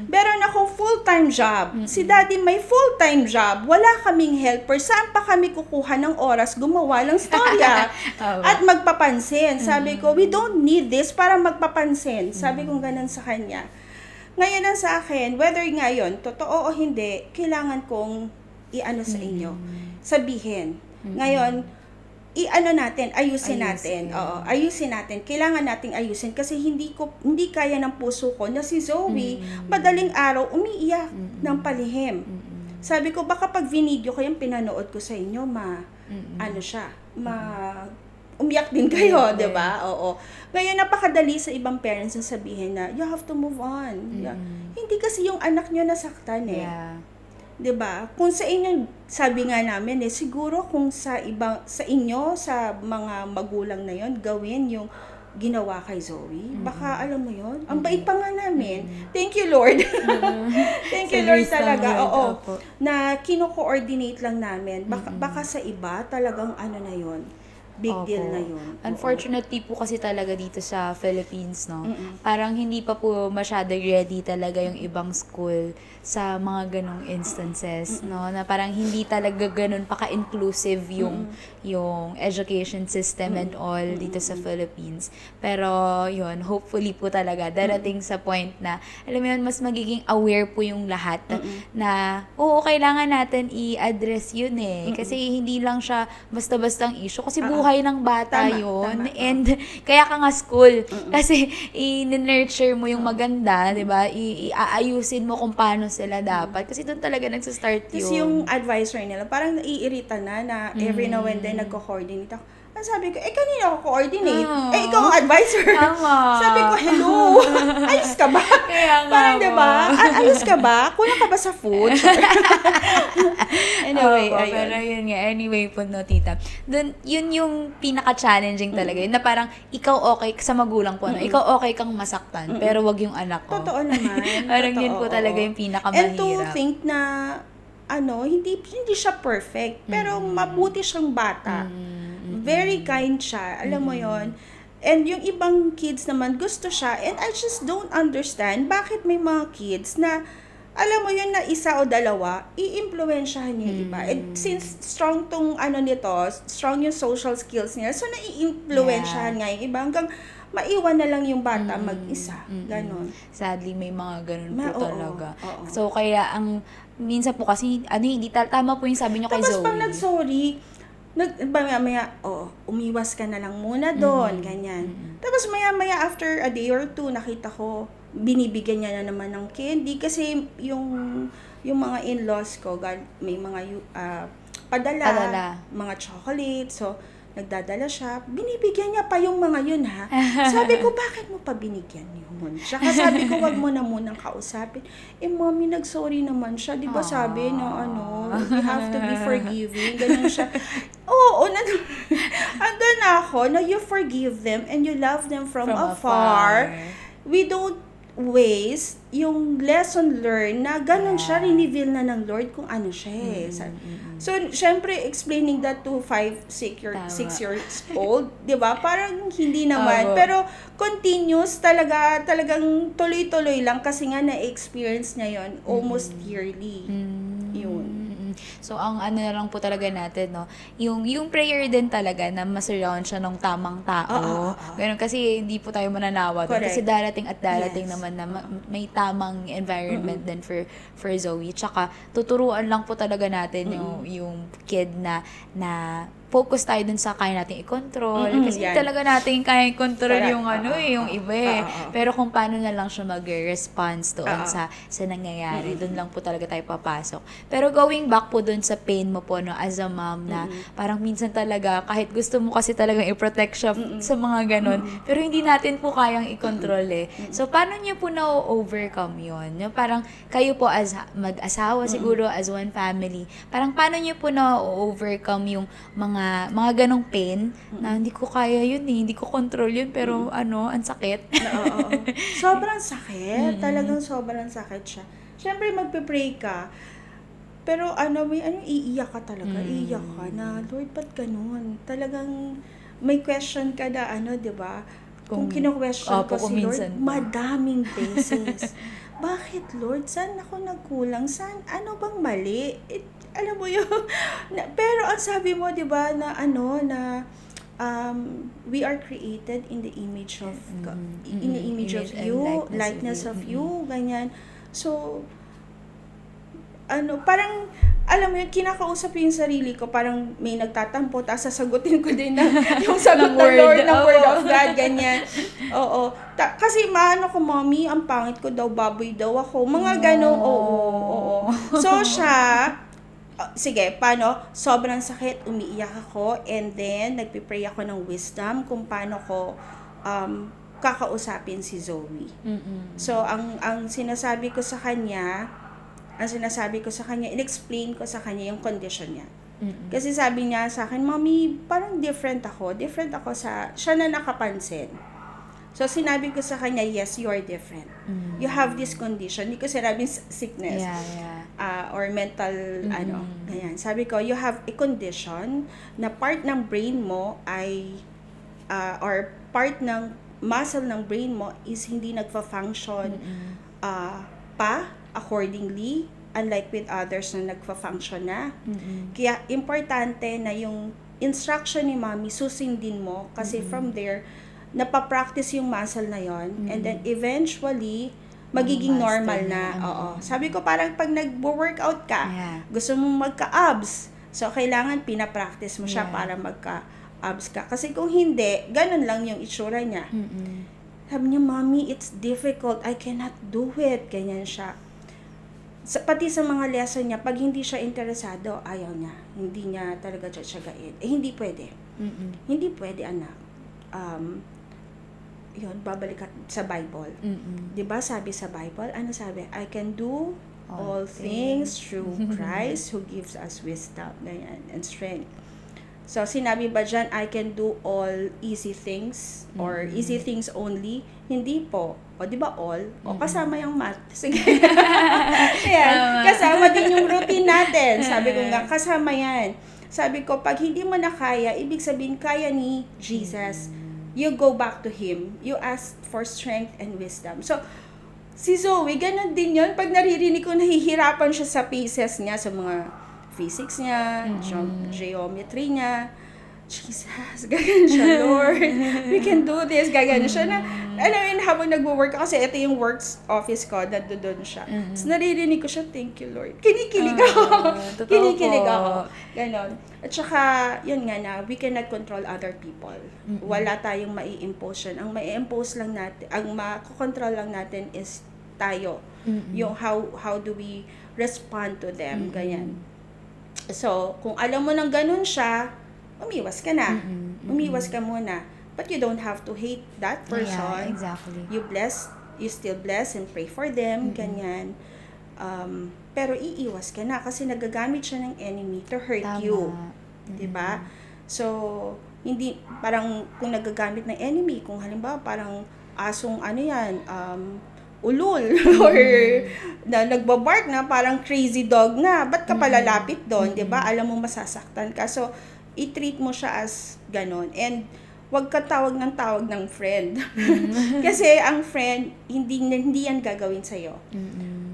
Meron akong full-time job. Si daddy may full-time job. Wala kaming helper. Saan pa kami kukuha ng oras gumawa ng storya? At magpapansin. Sabi ko, we don't need this para magpapansin. Sabi ko ganun sa kanya. Ngayon ang sa akin, whether ngayon, totoo o hindi, kailangan kong i-ano sa inyo. Sabihin. Ngayon, i-ano natin, ayusin natin. Oo, ayusin natin. Kailangan nating ayusin kasi hindi kaya ng puso ko na si Zoe madaling araw umiiyak ng palihim. Sabi ko baka pag video ko yung pinanood ko sa inyo, ano siya, umiyak din kayo, 'di ba? Oo. Ngayon napakadali sa ibang parents na sabihin na you have to move on. Hindi kasi yung anak niyo nasaktan eh. 'Di ba? Kung sa inyo, sabi nga namin siguro kung sa inyo, sa mga magulang na 'yon, gawin yung ginawa kay Zoe, baka alam mo 'yon, ang bait pa nga namin. Thank you Lord. Thank you Lord talaga. Oo. Na kino-coordinate lang namin. Baka sa iba talagang ano na 'yon. Big deal na yun. Unfortunately po kasi talaga dito sa Philippines, no? Parang hindi pa po masyado ready talaga yung ibang school sa mga ganong instances, no? Na parang hindi talaga ganun pa ka-inclusive yung education system and all dito sa Philippines. Pero yun, hopefully po talaga darating sa point na, alam mo yun, mas magiging aware po yung lahat na, oo, kailangan natin i-address yun eh. Kasi hindi lang siya basta-bastang issue. Kasi buhay ng bata yun. And kaya ka nga school. Kasi i-nurture mo yung maganda, di ba? Aayusin mo kung paano sila dapat. Kasi doon talaga nagsastart yun. Kasi yung advisor nila, parang naiirita na every now and then nagko-coordinate ako. Ang sabi ko, kanina ako coordinate. Ikaw ang advisor. Tama. Sabi ko, hello, ayos ka ba? Kaya nga parang diba, ayos ka ba? Kulang ka ba sa food? Anyway, ayun. Pero yun nga, anyway po no, tita. Dun, yun yung pinaka-challenging talaga. Yun na parang, ikaw okay, sa magulang po, no? Ikaw okay kang masaktan, pero wag yung anak ko. Totoo naman. Parang yun po talaga yung pinakamahirap. And to think na, hindi siya perfect, pero mabuti siyang bata. Very kind siya, alam mo yon. And yung ibang kids naman gusto siya, and I just don't understand bakit may mga kids na alam mo yun na isa o dalawa, i-impluwensyahan yung iba. And since strong tong strong yung social skills niya, so nai-impluwensyahan nga yung iba hanggang maiwan na lang yung bata mag-isa. Ganon. Sadly, may mga ganun po talaga. So, kaya minsan po kasi, hindi tama po yung sabi nyo kay Zoe. Tapos pag nag-sorry, maya, umiwas ka na lang muna doon, ganyan. Tapos maya, after a day or two, nakita ko, binibigyan niya na naman ng candy kasi yung mga in-laws ko, may mga padala, mga chocolate, so, nagdadala siya, binibigyan niya pa yung mga yun ha. Sabi ko, bakit mo pa binigyan yun? Tsaka sabi ko, wag mo na munang kausapin. Mommy, nag-sorry naman siya. Di ba sabi na we have to be forgiving. Ganun siya. Oo, andun na ako na you forgive them and you love them from afar. We don't waste yung lesson learned na ganun siya, reveal na ng Lord kung ano siya eh. So, syempre, explaining that to 5, 6 years old, di ba? Parang hindi naman. Pero, continuous, talagang tuloy-tuloy lang kasi nga na-experience niya yon almost yearly. Yun. So, ang ano na lang po talaga natin, no, yung prayer din talaga na ma-surround siya ng tamang tao. Ganun, kasi hindi po tayo mananawa doon. Correct. Kasi darating at darating Yes. naman na may tamang environment din for Zoe. Tsaka, tuturuan lang po talaga natin yung kid na focus tayo dun sa kaya nating i-control. Kasi yan. talaga natin kaya i-control Correct. yung yung iba eh. Pero kung paano na lang siya mag-response doon sa nangyayari, doon lang po talaga tayo papasok. Pero going back po doon sa pain mo po, no, as a mom, na parang minsan talaga, kahit gusto mo kasi talagang i-protect siya sa mga ganon, pero hindi natin po kayang i-control eh. So, paano niyo po na-overcome yun? Yung parang kayo po as mag-asawa siguro, as one family, parang paano niyo po na-overcome yung mga ganong pain na hindi ko kaya yun eh, hindi ko control yun, pero ang sakit. Oo. Sobrang sakit. Talagang sobrang sakit siya. Siyempre, magpe-pray ka. Pero iiyak ka talaga. Iiyak ka na, Lord, ba't ganun? Talagang may question ka na, di ba? Kung kino-question ko si Lord, madaming beses. Bakit, Lord? Saan ako nagkulang? Ano bang mali? Alam mo yun? Pero ang sabi mo, di ba, na we are created in the image of God, in the image of you, likeness of you, ganyan. So, parang, alam mo yun, kinakausap yung sarili ko, parang may nagtatampo, tapos sasagutin ko din yung sagot ng Lord, ng Word of God, ganyan. Oo. Kasi ko, Mommy, ang pangit ko daw, baboy daw ako. Mga ganong, oo. So, siya, sige, paano? Sobrang sakit, umiiyak ako, and then, nagpipray ako ng wisdom kung paano ko kakausapin si Zoe. So, ang sinasabi ko sa kanya, in-explain ko sa kanya yung condition niya. Kasi sabi niya sa akin, Mommy, parang different ako siya na nakapansin. So, sinabi ko sa kanya, yes, you are different. You have this condition. Hindi ko sinabing sickness. Or mental, ganyan. Sabi ko, you have a condition na part ng brain mo ay, or part ng muscle ng brain mo is hindi nagfa-function accordingly, unlike with others na nagfa-function na. Kaya, importante na yung instruction ni Mommy, susundin mo, kasi from there, napapractice yung muscle na yon, and then eventually magiging normal na. Oo. Sabi ko, parang pag nagwo-workout ka, gusto mong magka-abs, so kailangan pinapractice mo siya para magka-abs ka. Kasi kung hindi, ganun lang yung itsura niya. Sabi niya, Mommy, it's difficult, I cannot do it. Ganyan siya. Pati sa mga lesson niya, pag hindi siya interesado, ayaw niya. Hindi niya talaga tsagain. Hindi pwede. Hindi pwede, anak. Yun, babalik sa Bible. 'Di ba sabi sa Bible, ano sabi? I can do all things through Christ who gives us wisdom, ganyan, and strength. So, sinabi ba dyan, I can do all easy things or easy things only? Hindi po. O, di ba all? O, kasama yung math. Sige. Ayan, kasama din yung routine natin. Sabi ko nga, kasama yan. Sabi ko, pag hindi mo na kaya, ibig sabihin, kaya ni Jesus. You go back to Him. You ask for strength and wisdom. So, si Zoe, ganun din yun. Pag naririnig ko, nahihirapan siya sa pieces niya, sa mga physics niya, geometry niya. Jesus, gagan siya, Lord. We can do this. Gagan siya na, alam mo yun, habang nagwo-work, kasi ito yung works office ko, doon siya. So, naririnig ko siya, thank you, Lord. Kinikilig ako. Kinikilig ako. Ganon. At saka, yun nga na, we cannot control other people. Wala tayong mai-impose yun. Ang mai-impose lang natin, ang makokontrol lang natin is tayo. Yung how do we respond to them. Ganyan. So, kung alam mo nang ganun siya, umiwas ka na. Umiwas ka muna. But you don't have to hate that person. Yeah, exactly. You still bless and pray for them, ganyan. Pero iiwas ka na kasi nagagamit siya ng enemy to hurt you. 'Di ba? So, hindi parang kung nagagamit ng enemy, kung halimbawa parang asong ulol or na nagbabark na parang crazy dog na, ba't ka palalapit doon, 'di ba? Alam mo masasaktan ka. So, i-treat mo siya as ganon. And wag ka tawag ng friend. Kasi ang friend hindi yan gagawin sa iyo.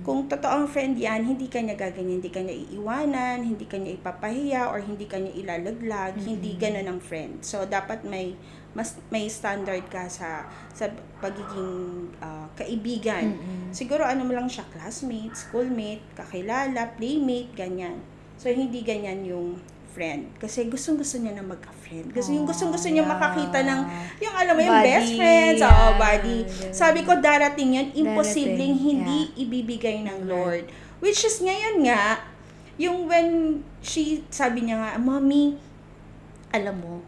Kung totoong friend yan, hindi ka niya gaganyan, hindi ka niya iiwanan, hindi ka niya ipapahiya, or hindi ka niya ilalaglag, hindi ganun ang friend. So, dapat may standard ka sa pagiging kaibigan. Siguro ano mo lang siya, classmate, schoolmate, kakilala, playmate, ganyan. So, hindi ganyan yung friend. Kasi gustong-gusto niya na magka-friend. Kasi yung gustong-gusto niya makakita ng, yung alam mo, yung Buddy, best friends, buddy. Sabi ko, darating yun, imposibleng Darating, hindi ibibigay ng Lord. Which is ngayon nga, yung when sabi niya nga, Mommy, alam mo,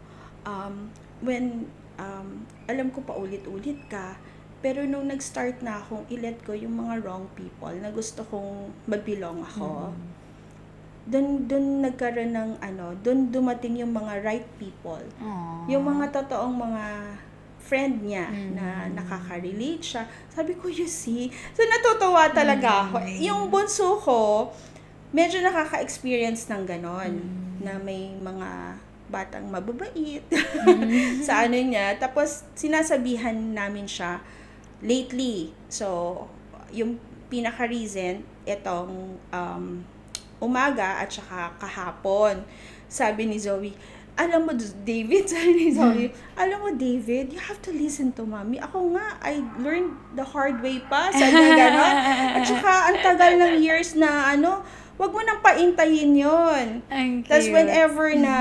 alam ko pa ulit-ulit ka, pero nung nag-start na akong i-let go yung mga wrong people na gusto kong mag-belong ako, doon nagkaroon ng doon dumating yung mga right people. Aww. Yung mga totoong mga friend niya na nakaka-relate siya. Sabi ko, you see? So, natutuwa talaga ako. Yung bunso ko, medyo nakaka-experience ng ganon, na may mga batang mababait sa ano niya. Tapos, sinasabihan namin siya lately. So, yung pinaka-reason, itong umaga at saka kahapon. Sabi ni Zoe, alam mo, David, alam mo, David, you have to listen to Mommy. Ako nga, I learned the hard way pa. Sabi niya gano'n. At saka, ang tagal ng years na, wag mo nang paintayin yun. Tapos, whenever na,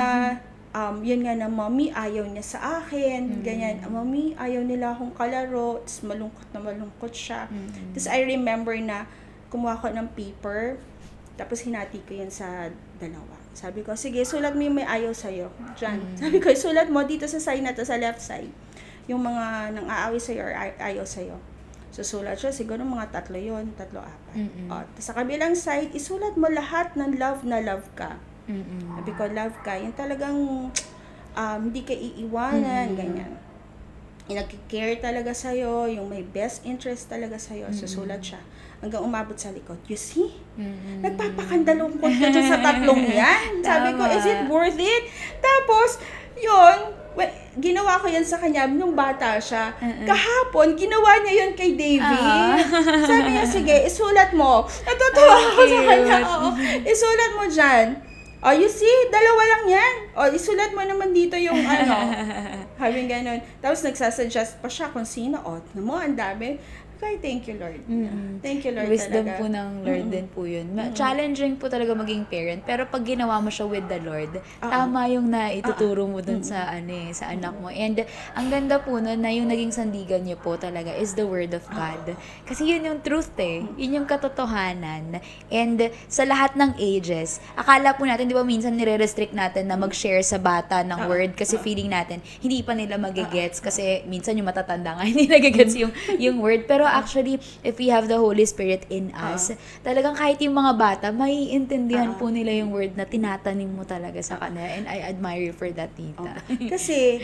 yun nga na, Mommy, ayaw niya sa akin, ganyan. Mommy, ayaw nila akong kalaro. Tapos, malungkot siya. Tapos, I remember na, kumuha ko ng paper, tapos hinati ko yan sa dalawa. Sabi ko, sige, sulat mo yung may ayaw sa'yo. Diyan. Sabi ko, sulat mo dito sa side na to, sa left side. Yung mga nang aaway sa'yo or ayaw sa'yo. So, sulat siya, siguro mga 3 yun, 3, 4. Tapos sa kabilang side, isulat mo lahat ng love na love ka. Sabi ko, love ka. Yung talagang hindi ka iiwanan, ganyan. Yung nag-care talaga sa'yo, yung may best interest talaga sa'yo. Susulat siya. Hanggang umabot sa likod. You see? Nagpapakandalungkot ka dyan sa 3 yan. Sabi ko, is it worth it? Tapos, yun, ginawa ko yan sa kanya nung bata siya. Kahapon, ginawa niya yun kay David. Sabi niya, sige, isulat mo. Natutuwa ako sa kanya. Isulat mo dyan. Oh, you see, 2 lang yan. Oh, isulat mo naman dito yung Having ganun. Tapos nagsasuggest pa siya kung sino. Oh, ang dami. Okay, thank you, Lord. Thank you, Lord, Wisdom talaga. po ng Lord din po yun. Challenging po talaga maging parent, pero pag ginawa mo siya with the Lord, tama yung naituturo mo dun sa sa anak mo. And ang ganda po nun na yung naging sandigan niyo po talaga is the Word of God. Kasi yun yung truth Yun yung katotohanan. And sa lahat ng ages, akala po natin, di ba minsan nire-restrict natin na mag-share sa bata ng Word kasi feeling natin, hindi pa nila magigets kasi minsan yung matatanda nga, hindi nagigets yung Word. Pero actually, if we have the Holy Spirit in us, talagang kahit yung mga bata, maiintindihan po nila yung word na tinatanim mo talaga sa kanila. And I admire you for that, tita. Kasi,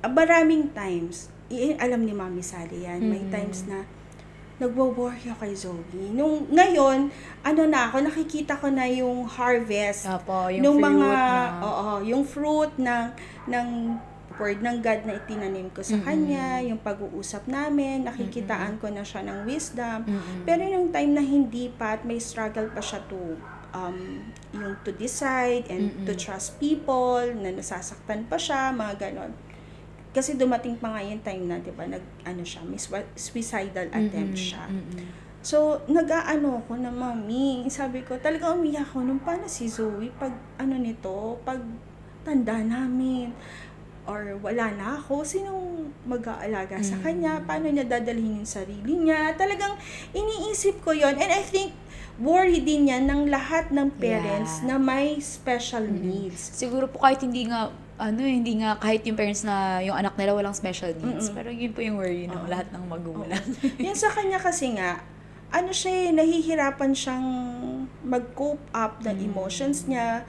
maraming times, alam ni Mami Sally yan, may times na nagwo-worry ako kay Zoe. Ngayon, nakikita ko na yung harvest. Opo, yung nung fruit mga, na. yung fruit ng word ng God na itinanim ko sa kanya, yung pag-uusap namin, nakikitaan ko na siya ng wisdom. Pero yung time na hindi pa at may struggle pa siya yung to decide and to trust people, na nasasaktan pa siya, mga ganon. Kasi dumating pa nga yung time na, di ba, may suicidal attempt siya. So, nag-aano ko na, Mami, sabi ko, talaga umiyak ko nung paano si Zoe, pag pag tanda namin, or wala na ako, sinong mag-aalaga sa kanya, paano niya dadalhin yung sarili niya, talagang iniisip ko yon. And I think, worry din yan ng lahat ng parents na may special needs. Siguro po kahit hindi nga kahit yung parents na yung anak nila walang special needs, pero yun po yung worry ng lahat ng magulang. Yan sa kanya kasi nga, nahihirapan siyang mag-cope up ng emotions niya,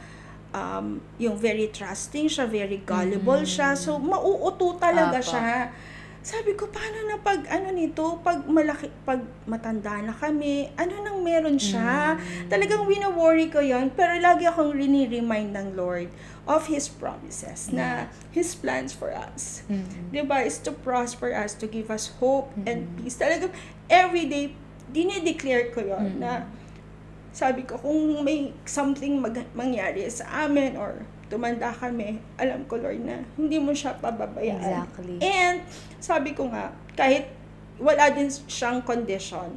yung very trusting siya, very gullible siya, so mauuto talaga siya. Sabi ko, paano na pag pag matanda na kami, nang meron siya? Talagang wino-worry ko yon, pero lagi akong rini-remind ng Lord of His promises, na His plans for us. Diba? Is to prosper us, to give us hope and peace. Talagang everyday, dinedeclare ko yon na sabi ko, kung may something mangyari sa amin or tumanda kami, alam ko, Lord, na hindi mo siya pababayaan. Exactly. And sabi ko nga, kahit wala din siyang condition,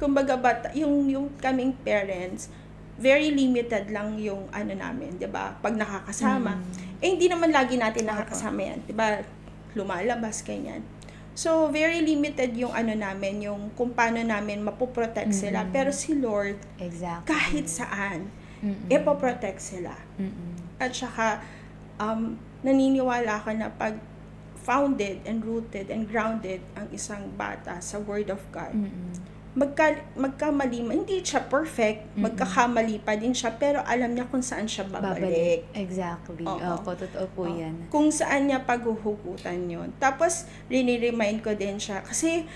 kumbaga yung kaming parents, very limited lang yung namin, 'di ba? Pag nakakasama. Hindi naman lagi natin nakakasama yan, 'di ba? Lumalabas ganyan. So very limited yung namin, yung kung paano namin mapoprotect sila. Pero si Lord, Exactly. kahit saan, ipoprotect sila. At saka naniniwala ako na pag founded and rooted and grounded ang isang bata sa Word of God, magkamali man, hindi siya perfect, magkakamali pa din siya, pero alam niya kung saan siya babalik. Exactly. Opo, totoo po yan. Kung saan niya paghuhugutan yun. Tapos, rini-remind ko din siya, kasi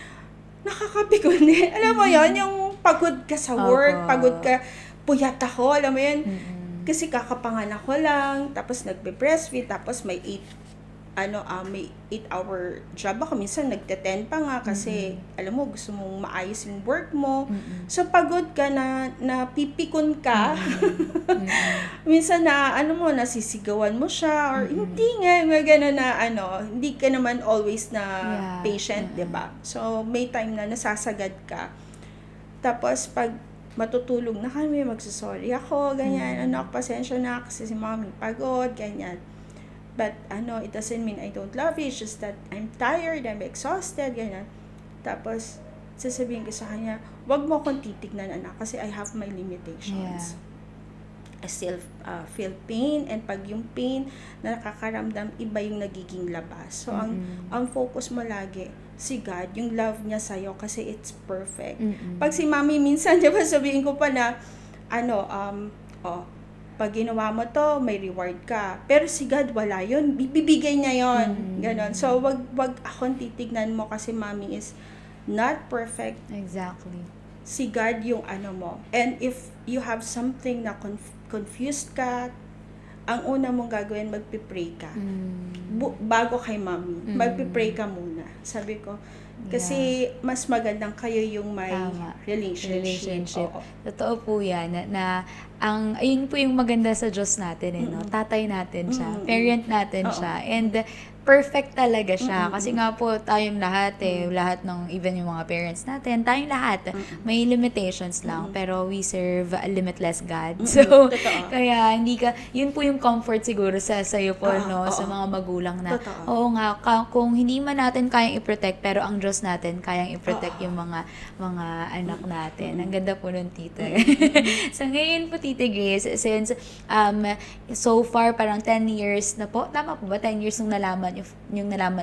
nakakabigon din. Alam mo yon, yung pagod ka sa work, pagod ka, puyat ako, alam mo yun. Kasi kakapanganak ko lang, tapos nagbe-breastfeed, tapos may 8-hour job ako. Minsan nagte-10 pa nga kasi alam mo, gusto mong maayos yung work mo. So pagod ka na pipikon ka. Minsan nasisigawan mo siya or hindi nga gano'n na hindi ka naman always na patient, 'di ba? So may time na nasasagad ka. Tapos pag matutulog na kami, magsasorry ako, ganyan, pasensya na kasi si mommy pagod, ganyan. But, it doesn't mean I don't love you. It's just that I'm tired, I'm exhausted, ganyan. Tapos, sasabihin ko sa kanya, wag mo akong titignan, anak, kasi I have my limitations. I still feel pain, and pag yung pain na nakakaramdam, iba yung nagiging labas. So, ang focus mo lagi, si God, yung love niya sa'yo, kasi it's perfect. Pag si mami, minsan, diba, sabihin ko pa na, pag ginawa mo to, may reward ka. Pero si God, wala yun. Bibigay niya yun. Ganon. So, wag akong titignan mo kasi mommy is not perfect. Exactly. Si God yung mo. And if you have something na confused ka, ang una mong gagawin, magpipray ka. Bago kay mommy, magpipray ka muna. Sabi ko, kasi mas magandang kayo yung may relationship. Totoo po yan. Ayun po yung maganda sa Diyos natin. No? Tatay natin siya. Parent natin siya. And perfect talaga siya. Kasi nga po, tayong lahat lahat ng, even yung mga parents natin, tayong lahat, may limitations lang. Pero we serve a limitless God. So, kaya yun po yung comfort siguro sa'yo po, no? Sa mga magulang na, oo nga, kung hindi man natin kayang i-protect, pero ang Diyos natin, kayang i-protect yung mga anak natin. Ang ganda po nun, tita. So, ngayon po, Tita Grace, since so far, parang 10 years na po, tama po ba? 10 years nung nalaman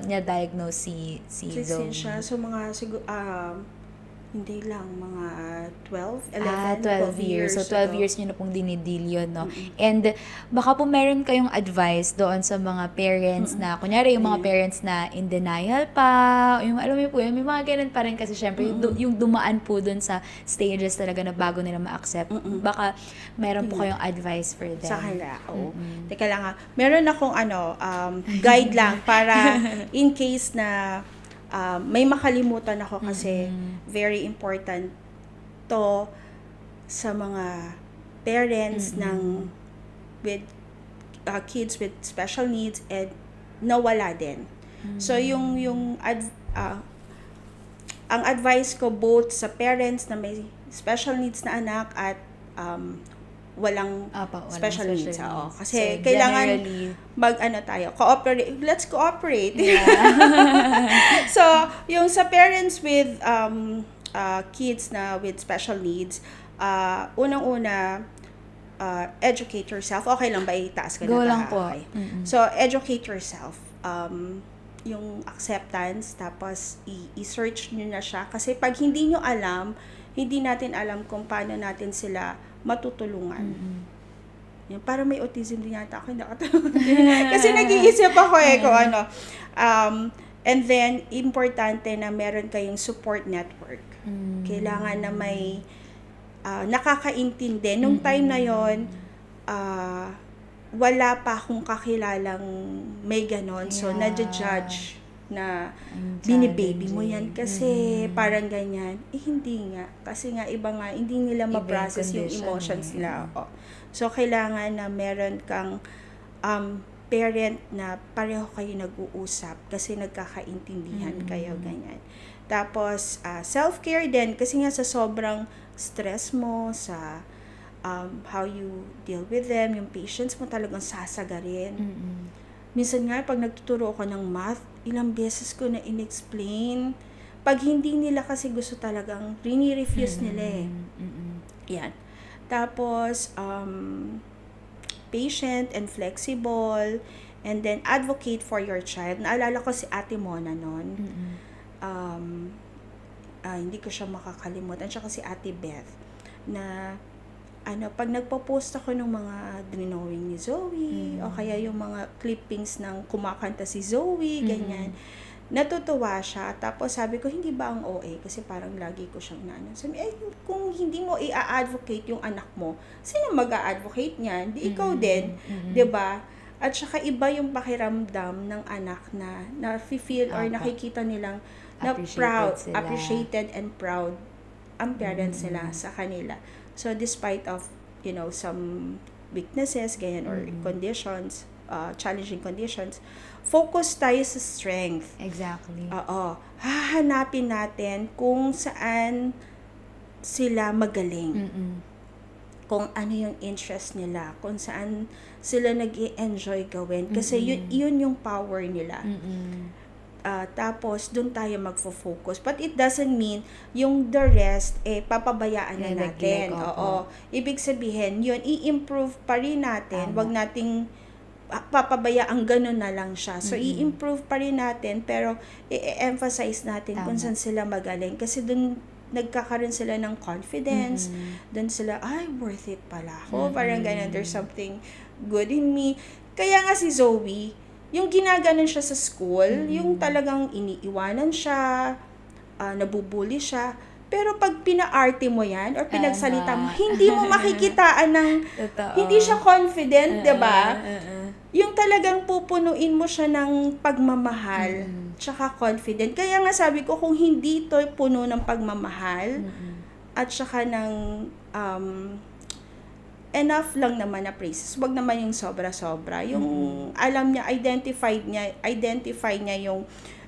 niya diagnose si Zoe. Siya. So, mga hindi lang, mga 12 years. So, 12 years nyo na pong dinidil yun, no? And baka po meron kayong advice doon sa mga parents na, kunyari, yung mga parents na in denial pa, yung, alam mo po, may mga ganun pa rin kasi syempre, yung dumaan po doon sa stages talaga na bago nila ma-accept. Baka meron po kayong advice for them. Sa kanila, Teka lang meron akong guide lang para in case na may makalimutan ako kasi very important to sa mga parents with kids with special needs and nawala din. So ang advice ko both sa parents na may special needs na anak at walang special needs. Kasi so, kailangan cooperate. Let's cooperate. Yeah. So, yung sa parents with kids na with special needs, unang-una, educate yourself. Okay lang ba itaas ka na? Go lang po. Okay. So, educate yourself. Yung acceptance, tapos i-search nyo na siya. Kasi pag hindi nyo alam, hindi natin alam kung paano natin sila matutulungan. Yung, parang may autism din yata ako. Kasi nag-iisip ako kung ano. And then, importante na meron kayong support network. Kailangan na may nakakaintindi. Nung time na yon, wala pa akong kakilalang may ganon. So, nadja-judge na Ang binibaby mo yan challenging. kasi parang ganyan. Hindi nga. Kasi nga iba nga, hindi nila Iba yung ma-process yung condition emotions eh. nila. Oo. So, kailangan na meron kang parent na pareho kayo nag-uusap kasi nagkakaintindihan kayo, ganyan. Tapos, self-care din kasi nga sa sobrang stress mo, sa how you deal with them, yung patience mo talagang sasagarin. Minsan nga, pag nagtuturo ako ng math, ilang beses ko na in-explain. Pag hindi nila kasi gusto talagang, rini-refuse nila eh. Yan. Tapos, patient and flexible, and then advocate for your child. Naalala ko si Ate Mona noon. Hindi ko siya makakalimutan. Tsaka si Ate Beth, na pag nagpo-post ako ng mga drawing ni Zoe, o kaya yung mga clippings ng kumakanta si Zoe, ganyan, natutuwa siya. Tapos sabi ko, hindi ba ang OA? Kasi parang lagi ko siyang sabi, kung hindi mo i-advocate yung anak mo, sino mag-a-advocate niyan? Di ikaw din, 'di ba? At saka iba yung pakiramdam ng anak na feel or nakikita nilang na proud, appreciated and proud ang parents nila sa kanila. So, despite of, some weaknesses, ganyan, or conditions, challenging conditions, focus tayo sa strength. Exactly. Oo. Hahanapin natin kung saan sila magaling. Kung ano yung interest nila, kung saan sila nag-i-enjoy gawin. Kasi yun yung power nila. Tapos, doon tayo magfo-focus. But it doesn't mean yung the rest, papabayaan na natin. Oo. Ibig sabihin, yun, i-improve pa rin natin. Wag nating papabayaan, ganun na lang siya. So, i-improve pa rin natin, pero i-emphasize natin kung saan sila magaling. Kasi doon, nagkakaroon sila ng confidence. Doon sila, worth it pala ako. Parang ganun, there's something good in me. Kaya nga si Zoe, yung ginaganon siya sa school, yung talagang iniiwanan siya, nabubuli siya, pero pag pina-arte mo yan, or pinagsalita mo, hindi mo makikitaan ng, hindi siya confident, diba? Yung talagang pupunuin mo siya ng pagmamahal, tsaka confident. Kaya nga sabi ko, kung hindi ito puno ng pagmamahal, at tsaka ng, enough lang naman na praises. Wag naman yung sobra-sobra. Yung alam niya, identify niya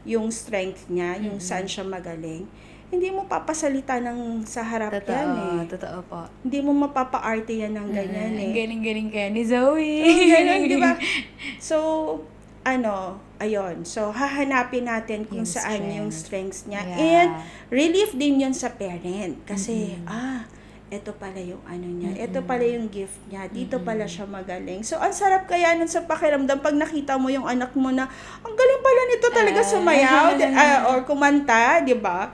yung strength niya, yung saan siya magaling. Hindi mo papasalita ng sa harap yan eh. Totoo po. Hindi mo mapapa-arte yan ng ganyan eh. Galing-galing kaya ni Zoe. Ganun, di ba? So, ayun. So, hahanapin natin kung saan yung strengths niya. Yeah. And, relief din yun sa parent. Kasi, ito pala yung niya, ito pala yung gift niya, dito pala siya magaling. So, ang sarap kaya nun sa pakiramdam pag nakita mo yung anak mo na, ang galing pala nito talaga sumayaw, or kumanta, di ba?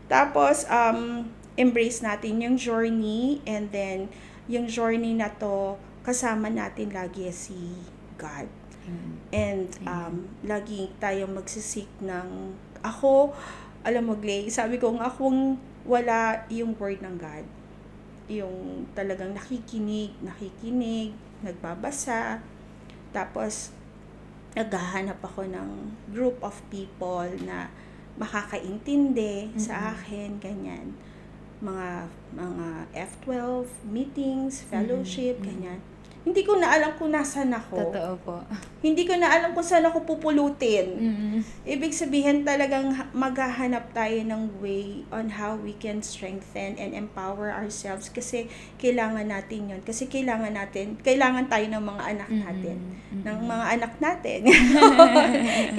Tapos, embrace natin yung journey, and then, yung journey na to, kasama natin lagi si God. And, lagi tayong magsisik ng, alam mo, Glay, sabi ko, akong wala yung word ng God. Yung talagang nakikinig, nagbabasa, tapos naghahanap ako ng group of people na makakaintindi sa akin, ganyan. Mga F12 meetings, fellowship, ganyan. Hindi ko na alam kung nasaan ako. Totoo po. Hindi ko na alam kung saan ako pupulutin. Ibig sabihin talagang maghahanap tayo ng way on how we can strengthen and empower ourselves kasi kailangan natin yun. Kasi kailangan tayo ng mga anak natin. Ng mga anak natin.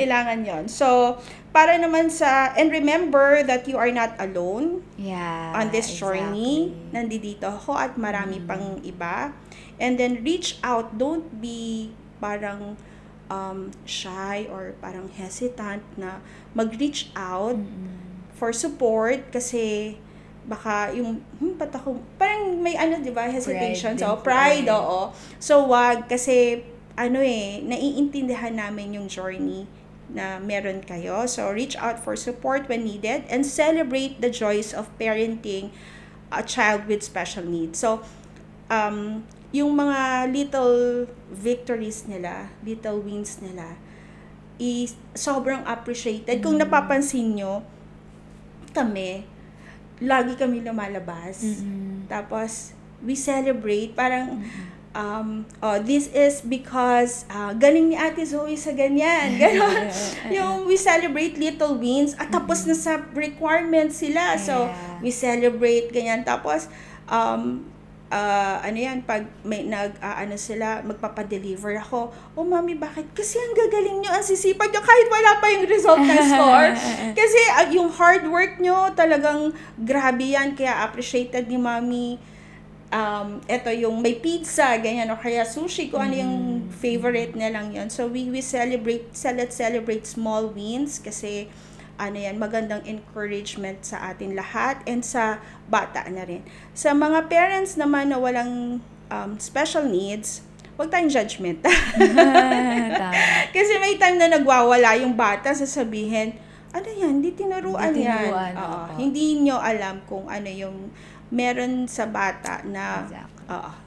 Kailangan yon. So, para naman and remember that you are not alone on this journey. Nandito ako at marami pang iba. And then, reach out. Don't be parang shy or parang hesitant na mag-reach out for support kasi baka yung, ba't ako, parang may di ba, hesitation. Pride, oo. So, wag, kasi, naiintindihan namin yung journey na meron kayo. So, reach out for support when needed and celebrate the joys of parenting a child with special needs. So, yung mga little victories nila, little wins nila, sobrang appreciated. Kung napapansin nyo, kami, lagi kami lumalabas. Tapos, we celebrate. Parang, this is because galing ni Ate Zoe sa ganyan. Ganon. Yung we celebrate little wins at tapos na sa requirements sila. So, we celebrate ganyan. Tapos, ano yan, pag may sila, magpapadeliver ako, mami, bakit? Kasi ang gagaling nyo, ang sisipag nyo, kahit wala pa yung result na score. Kasi yung hard work nyo, talagang grabe yan, kaya appreciated ni mami. Eto yung may pizza, ganyan, o kaya sushi, kung ano yung favorite nilang yun. So, we celebrate, let's celebrate small wins, kasi magandang encouragement sa atin lahat and sa bata na rin. Sa mga parents naman na walang special needs, huwag tayong judgment. Kasi may time na nagwawala yung bata, sasabihin, ano yan, hindi tinuruan yan. Hindi nyo alam kung ano yung meron sa bata na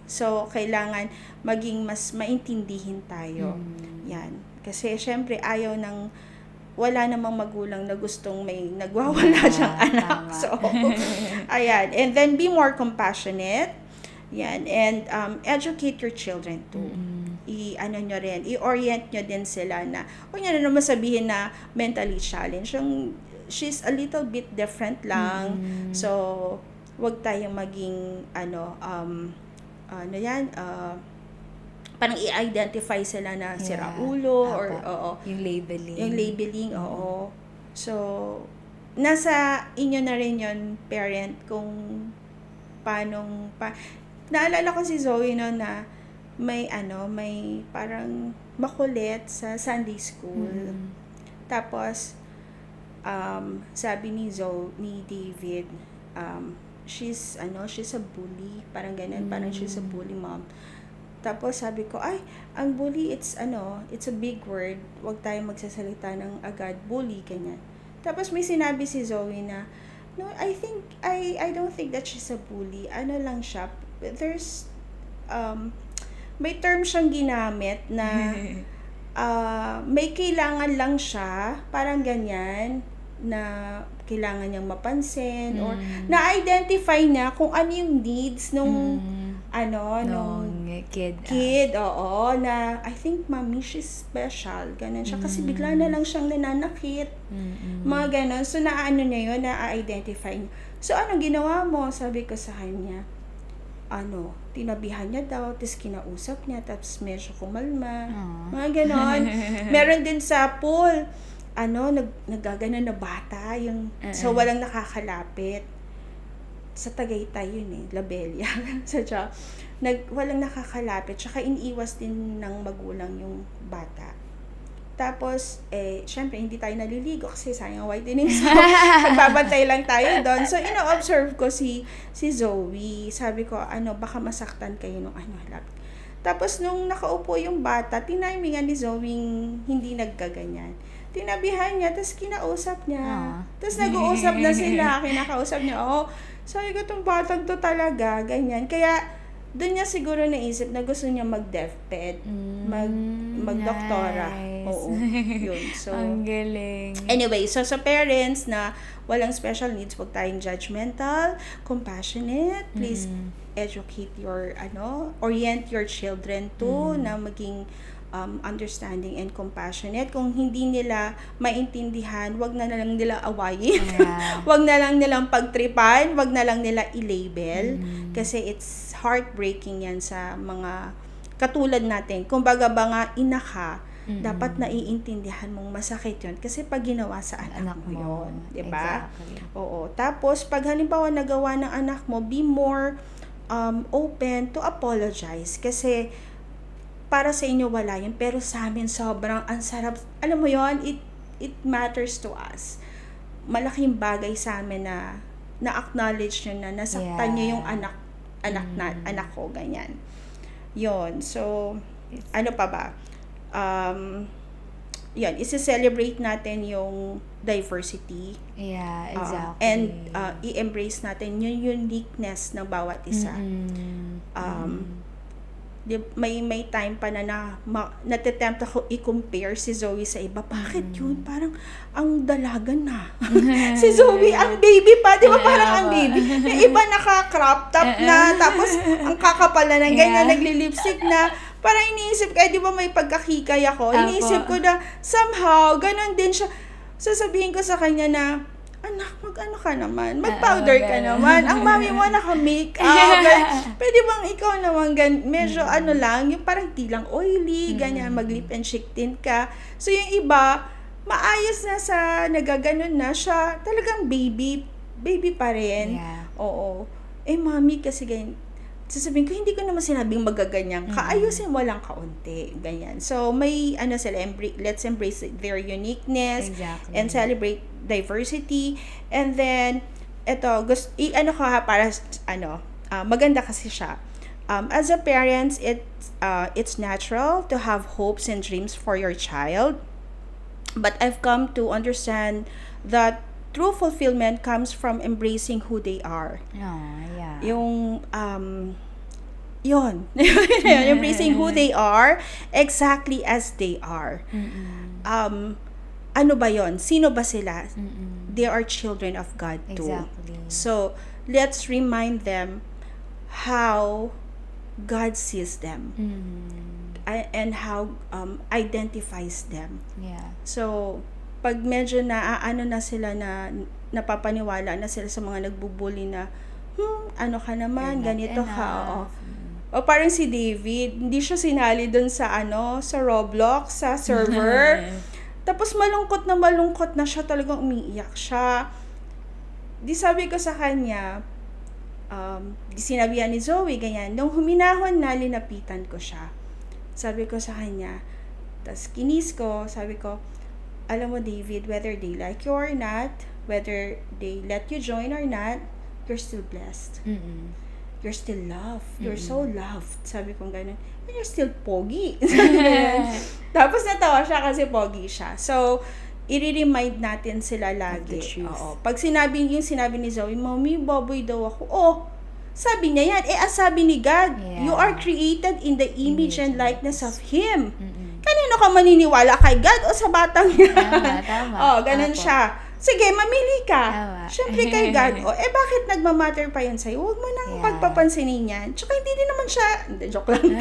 so kailangan maging mas maintindihin tayo. Yan. Kasi syempre ayaw wala namang magulang na gustong may nagwawala siyang anak. So, ayan. And then, be more compassionate. Yan. And, educate your children too. I-orient nyo din sila na, huwag nyo na naman sabihin na mentally challenged. She's a little bit different lang. So, huwag tayong maging, parang i-identify sila na sira ulo or yung labeling. Yung labeling, oo. So, nasa inyo na rin yun, parent, kung naalala ko si Zoe no na may parang makulit sa Sunday school. Tapos, sabi ni David, she's a bully, parang ganun, parang she's a bully mom. Tapos sabi ko, ang bully, it's a big word. Huwag tayong magsasalita ng agad, bully, ganyan. Tapos may sinabi si Zoe na, no, I don't think that she's a bully. Ano lang siya, there's, may term siyang ginamit na, may kailangan lang siya, parang ganyan, na kailangan niyang mapansin, or na-identify niya kung ano yung needs nung, nung kid, oo, na I think mommy, she's special, ganun siya, kasi bigla na lang siyang nananakit, mga ganun, so niya yun, na-identify niya. So, anong ginawa mo? Sabi ko sa kanya, tinabihan niya daw, tapos kinausap niya, tapos medyo kumalma, mga ganun. Meron din sa pool, naggagana na bata, so walang nakakalapit. Sa Tagaytay yun Labelia. Sadya, walang nakakalapit, tsaka iniiwas din ng magulang yung bata. Tapos, syempre, hindi tayo naliligo kasi sayang whitening. So, nagbabantay lang tayo doon. So, ino-observe ko si Zoe. Sabi ko, baka masaktan kayo nung lapit. Tapos, nung nakaupo yung bata, tinimingan ni Zoe hindi nagkaganyan. Tinabihan niya, tapos kinausap niya. Tapos nag-uusap na sila, kinakausap niya, sabi ko, itong batang to talaga, ganyan. Kaya, doon niya siguro naisip na gusto niya mag-DepEd, mag-doktora. Nice. Oo, yun. So, ang galing. Anyway, so sa parents na walang special needs, huwag tayong judgmental, compassionate, please educate orient your children to na maging understanding and compassionate. Kung hindi nila maintindihan, wag na lang nila awayin. Wag na lang nilang pagtripan, wag na lang nila i-label. Kasi it's heartbreaking yan sa mga katulad natin. Kumbaga ba nga, ina ka, dapat naiintindihan mong masakit yun. Kasi pag ginawa sa anak mo yun. Diba? Exactly. Oo. Tapos, pag halimbawa nagawa ng anak mo, be more open to apologize. Kasi, para sa inyo wala yun, pero sa amin sobrang ang sarap. Alam mo yon, it matters to us. Malaking bagay sa amin na na-acknowledge nyo na nasaktan nyo yung anak ko, ganyan. Yon. So, ano pa ba? Yan, isi-celebrate natin yung diversity. Yeah, exactly. And i-embrace natin yung uniqueness ng bawat isa. may time pa na natitempt ako i-compare si Zoe sa iba. Bakit yun? Parang ang dalaga na. Si Zoe, ang baby pa. Di ba parang ang baby? Yung iba naka-crop top na, tapos ang kakapal na ng ganyan, nagli-lipstick na. Parang iniisip ko, di ba may pagkakikay ako? Iniisip ko na, somehow, ganun din siya. Sasabihin ko sa kanya na, anak, mag-ano ka naman? Mag-powder ka naman. Ang mami mo naka-makeup. Pwede bang ikaw naman medyo ano lang, yung parang di lang oily, ganyan, mag-lip and cheek tint ka. So yung iba, maayos na sa nagaganon na siya, talagang baby pa rin. Yeah. Oo. Mami, kasi ganyan, sasabihin ko, hindi ko naman sinabing magaganyan. Kaayusin mo lang kaunti. Ganyan. So, may, let's embrace their uniqueness. Exactly. And celebrate diversity. And then, maganda kasi siya. As a parent, it's natural to have hopes and dreams for your child. But I've come to understand that true fulfillment comes from embracing who they are. Oh, yeah. Yun. Embracing who they are exactly as they are. Ano ba yon? Sino ba sila? They are children of God too. Exactly. So, let's remind them how God sees them. And how identifies them. Yeah. So, pag medyo ano na sila na napapaniwala na sila sa mga nagbubuli na, ano ka naman, ganito ka, o parang si David, hindi siya sinali dun sa sa Roblox, sa server. Tapos malungkot na siya, talagang umiiyak siya. Di sabi ko sa kanya, sinabihan ni Zoe, ganyan, nung huminahon na, linapitan ko siya. Sabi ko sa kanya, tas kinis ko, sabi ko, alam mo David, whether they like you or not, whether they let you join or not, you're still blessed. You're still loved. You're so loved. Sabi ko gano'n. And you're still pogi. Tapos natawa siya kasi pogi siya. So, i-remind natin sila lagi. Oo. Pag sinabi ni Zoe, Mommy, baboy daw ako. Oh, sabi niya yan. Sabi ni God, you are created in the image and likeness of Him. Kanino ka maniniwala? Kay God o sa batang yan? Tama. Ganun siya. Sige, mamili ka. Tama. Siyempre kay God. Bakit nagmamatter pa yan sa'yo? Huwag mo nang pagpapansinin yan. Tsaka hindi din naman siya, joke lang.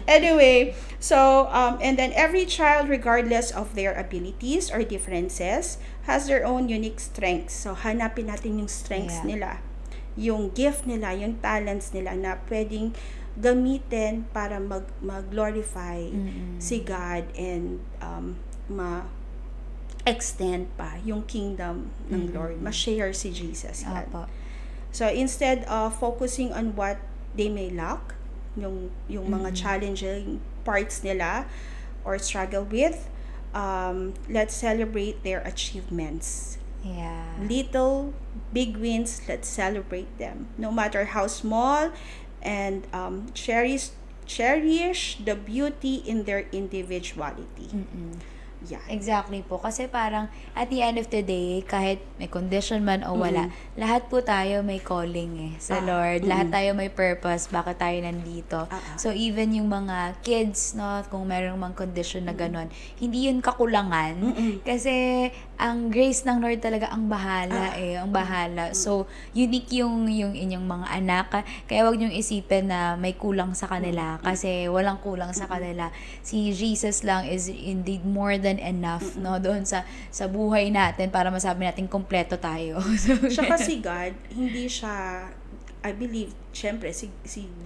Anyway, so, and then every child, regardless of their abilities or differences, has their own unique strengths. So, hanapin natin yung strengths nila. Yung gift nila, yung talents nila na pwedeng gamitin para mag-glorify si God and extend pa yung kingdom ng Lord. Ma-share si Jesus. So, instead of focusing on what they may lack, yung mga challenging parts nila or struggle with, let's celebrate their achievements. Yeah. Little, big wins, let's celebrate them. No matter how small, and cherish the beauty in their individuality. Yeah. Exactly po. Kasi parang at the end of the day, kahit may condition man o wala, lahat po tayo may calling sa Lord. Lahat tayo may purpose, bakit tayo nandito. So even yung mga kids, no, kung merong mga condition na ganon, hindi yun kakulangan. Kasi ang grace ng Lord talaga ang bahala ang bahala. So unique yung inyong mga anak. Kaya wag niyong isipin na may kulang sa kanila kasi walang kulang sa kanila. Si Jesus lang is indeed more than enough, no, doon sa buhay natin para masabi natin kompleto tayo. Tsaka si God, hindi siya, I believe, syempre, si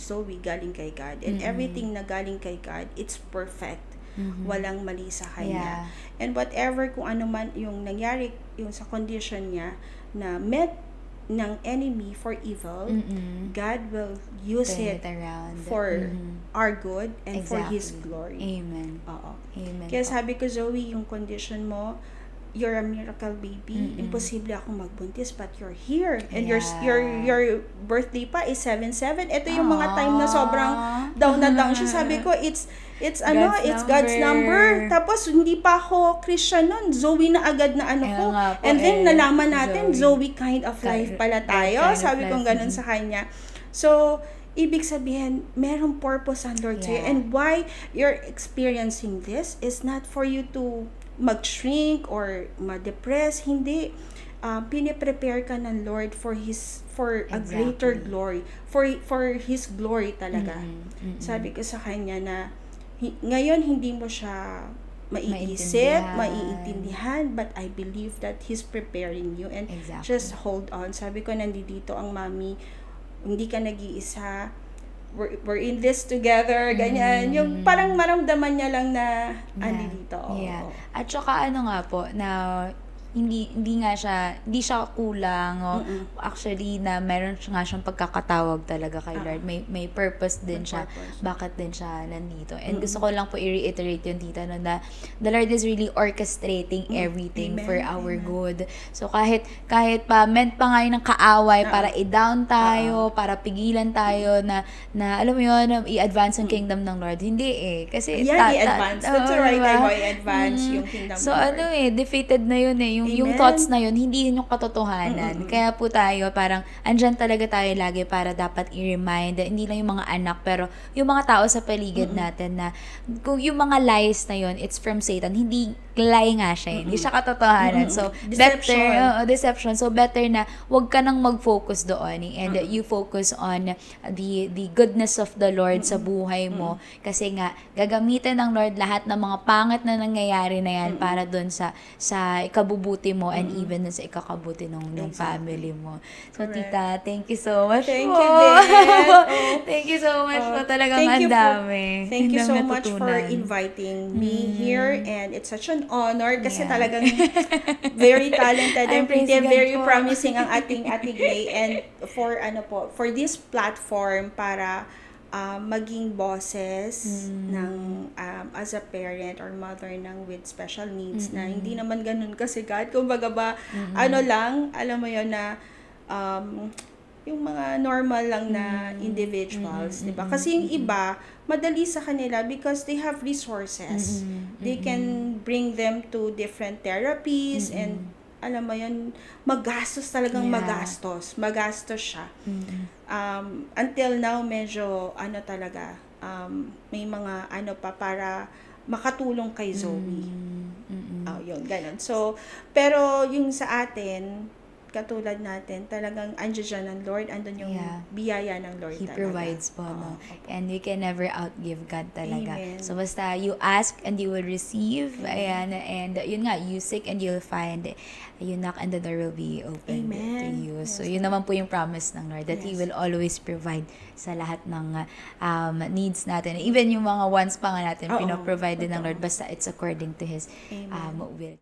Zoe galing kay God. And everything na galing kay God, it's perfect. Walang mali sa kanya. And whatever, kung ano man yung nangyari, yung sa condition niya, na met ng enemy for evil, God will use it for our good and for His glory. Amen. Oo. Amen. Kaya sabi ko, Zoe, yung condition mo, you're a miracle baby. Imposible akong magbuntis, but you're here. And your birthday pa is 7/7. Ito yung mga time na sobrang down na down siya. Sabi ko, it's God's number. Tapos hindi pa ako Christian nun. Zoe na agad na ko. And then nalaman natin, Zoe kind of life pala tayo. Sabi ko ganun sa kanya. So, ibig sabihin, merong purpose ang Lord sa'yo. Yeah. And why you're experiencing this is not for you to mag-shrink or ma-depress. Hindi. Piniprepare ka ng Lord for a greater Exactly. glory. For His glory talaga. Sabi ko sa kanya na, ngayon hindi mo siya maiisip, maiintindihan, but I believe that He's preparing you, and Exactly. just hold on. Sabi ko, nandito ang mami, hindi ka nag-iisa, we're in this together, ganyan. Yung parang maramdaman niya lang na andito. Yeah. At saka ano nga po, na hindi siya kulang, o actually na meron nga siyang pagkakatawag talaga kay Lord. May purpose din siya. Bakit din siya nandito? And gusto ko lang po i-reiterate yung tita no, na the Lord is really orchestrating everything for our good. So kahit pa meant pa nga yun ng kaaway para i-down tayo, para pigilan tayo na alam mo yun, i-advance ang kingdom ng Lord. Hindi eh. Kasi i-advance. That's the right time mo i-advance yung kingdom so ng Lord. defeated na yun eh. Yung thoughts na yun, hindi yun yung katotohanan. Kaya po tayo, parang, andyan talaga tayo lagi para dapat i-remind, hindi lang yung mga anak, pero yung mga tao sa paligid natin na, kung yung mga lies na yun, it's from Satan, hindi lie nga siya, hindi siya katotohanan. So, deception. So, better na, wag ka nang mag-focus doon, and you focus on the goodness of the Lord sa buhay mo. Kasi nga, gagamitin ng Lord lahat ng mga pangit na nangyayari na yan para doon sa ikabubuti mo and even sa ikakabuti ng family mo. So, Correct. tita, thank you so much Thank po. you din. Thank you so much po. Talagang ang dami. Thank you Ang so dami much for natutunan. inviting me here, and it's such an honor kasi Yeah. talagang very talented and I'm pretty praising and very God po. promising ang ating May, and for this platform para maging bosses ng as a parent or mother ng with special needs na hindi naman ganun kasikat. Kumbaga ba, lang, alam mo yon na yung mga normal lang na individuals, di ba? Kasi yung iba, madali sa kanila because they have resources. They can bring them to different therapies and alam mo yun, magastos talagang magastos. Magastos siya. Until now, medyo talaga, may mga pa para makatulong kay Zoe. Yun, ganun. So, pero yung sa atin, katulad natin, talagang andyan ng Lord, andun yung biyaya ng Lord He talaga. provides po, no? And we can never outgive God talaga. Amen. So, basta you ask and you will receive. Ayan, and yun nga, you seek and you'll find. You knock and the door will be opened to you. So, yun naman po yung promise ng Lord, that He will always provide sa lahat ng needs natin. Even yung mga wants pa nga natin, pinoprovide din ng Lord, basta it's according to His will.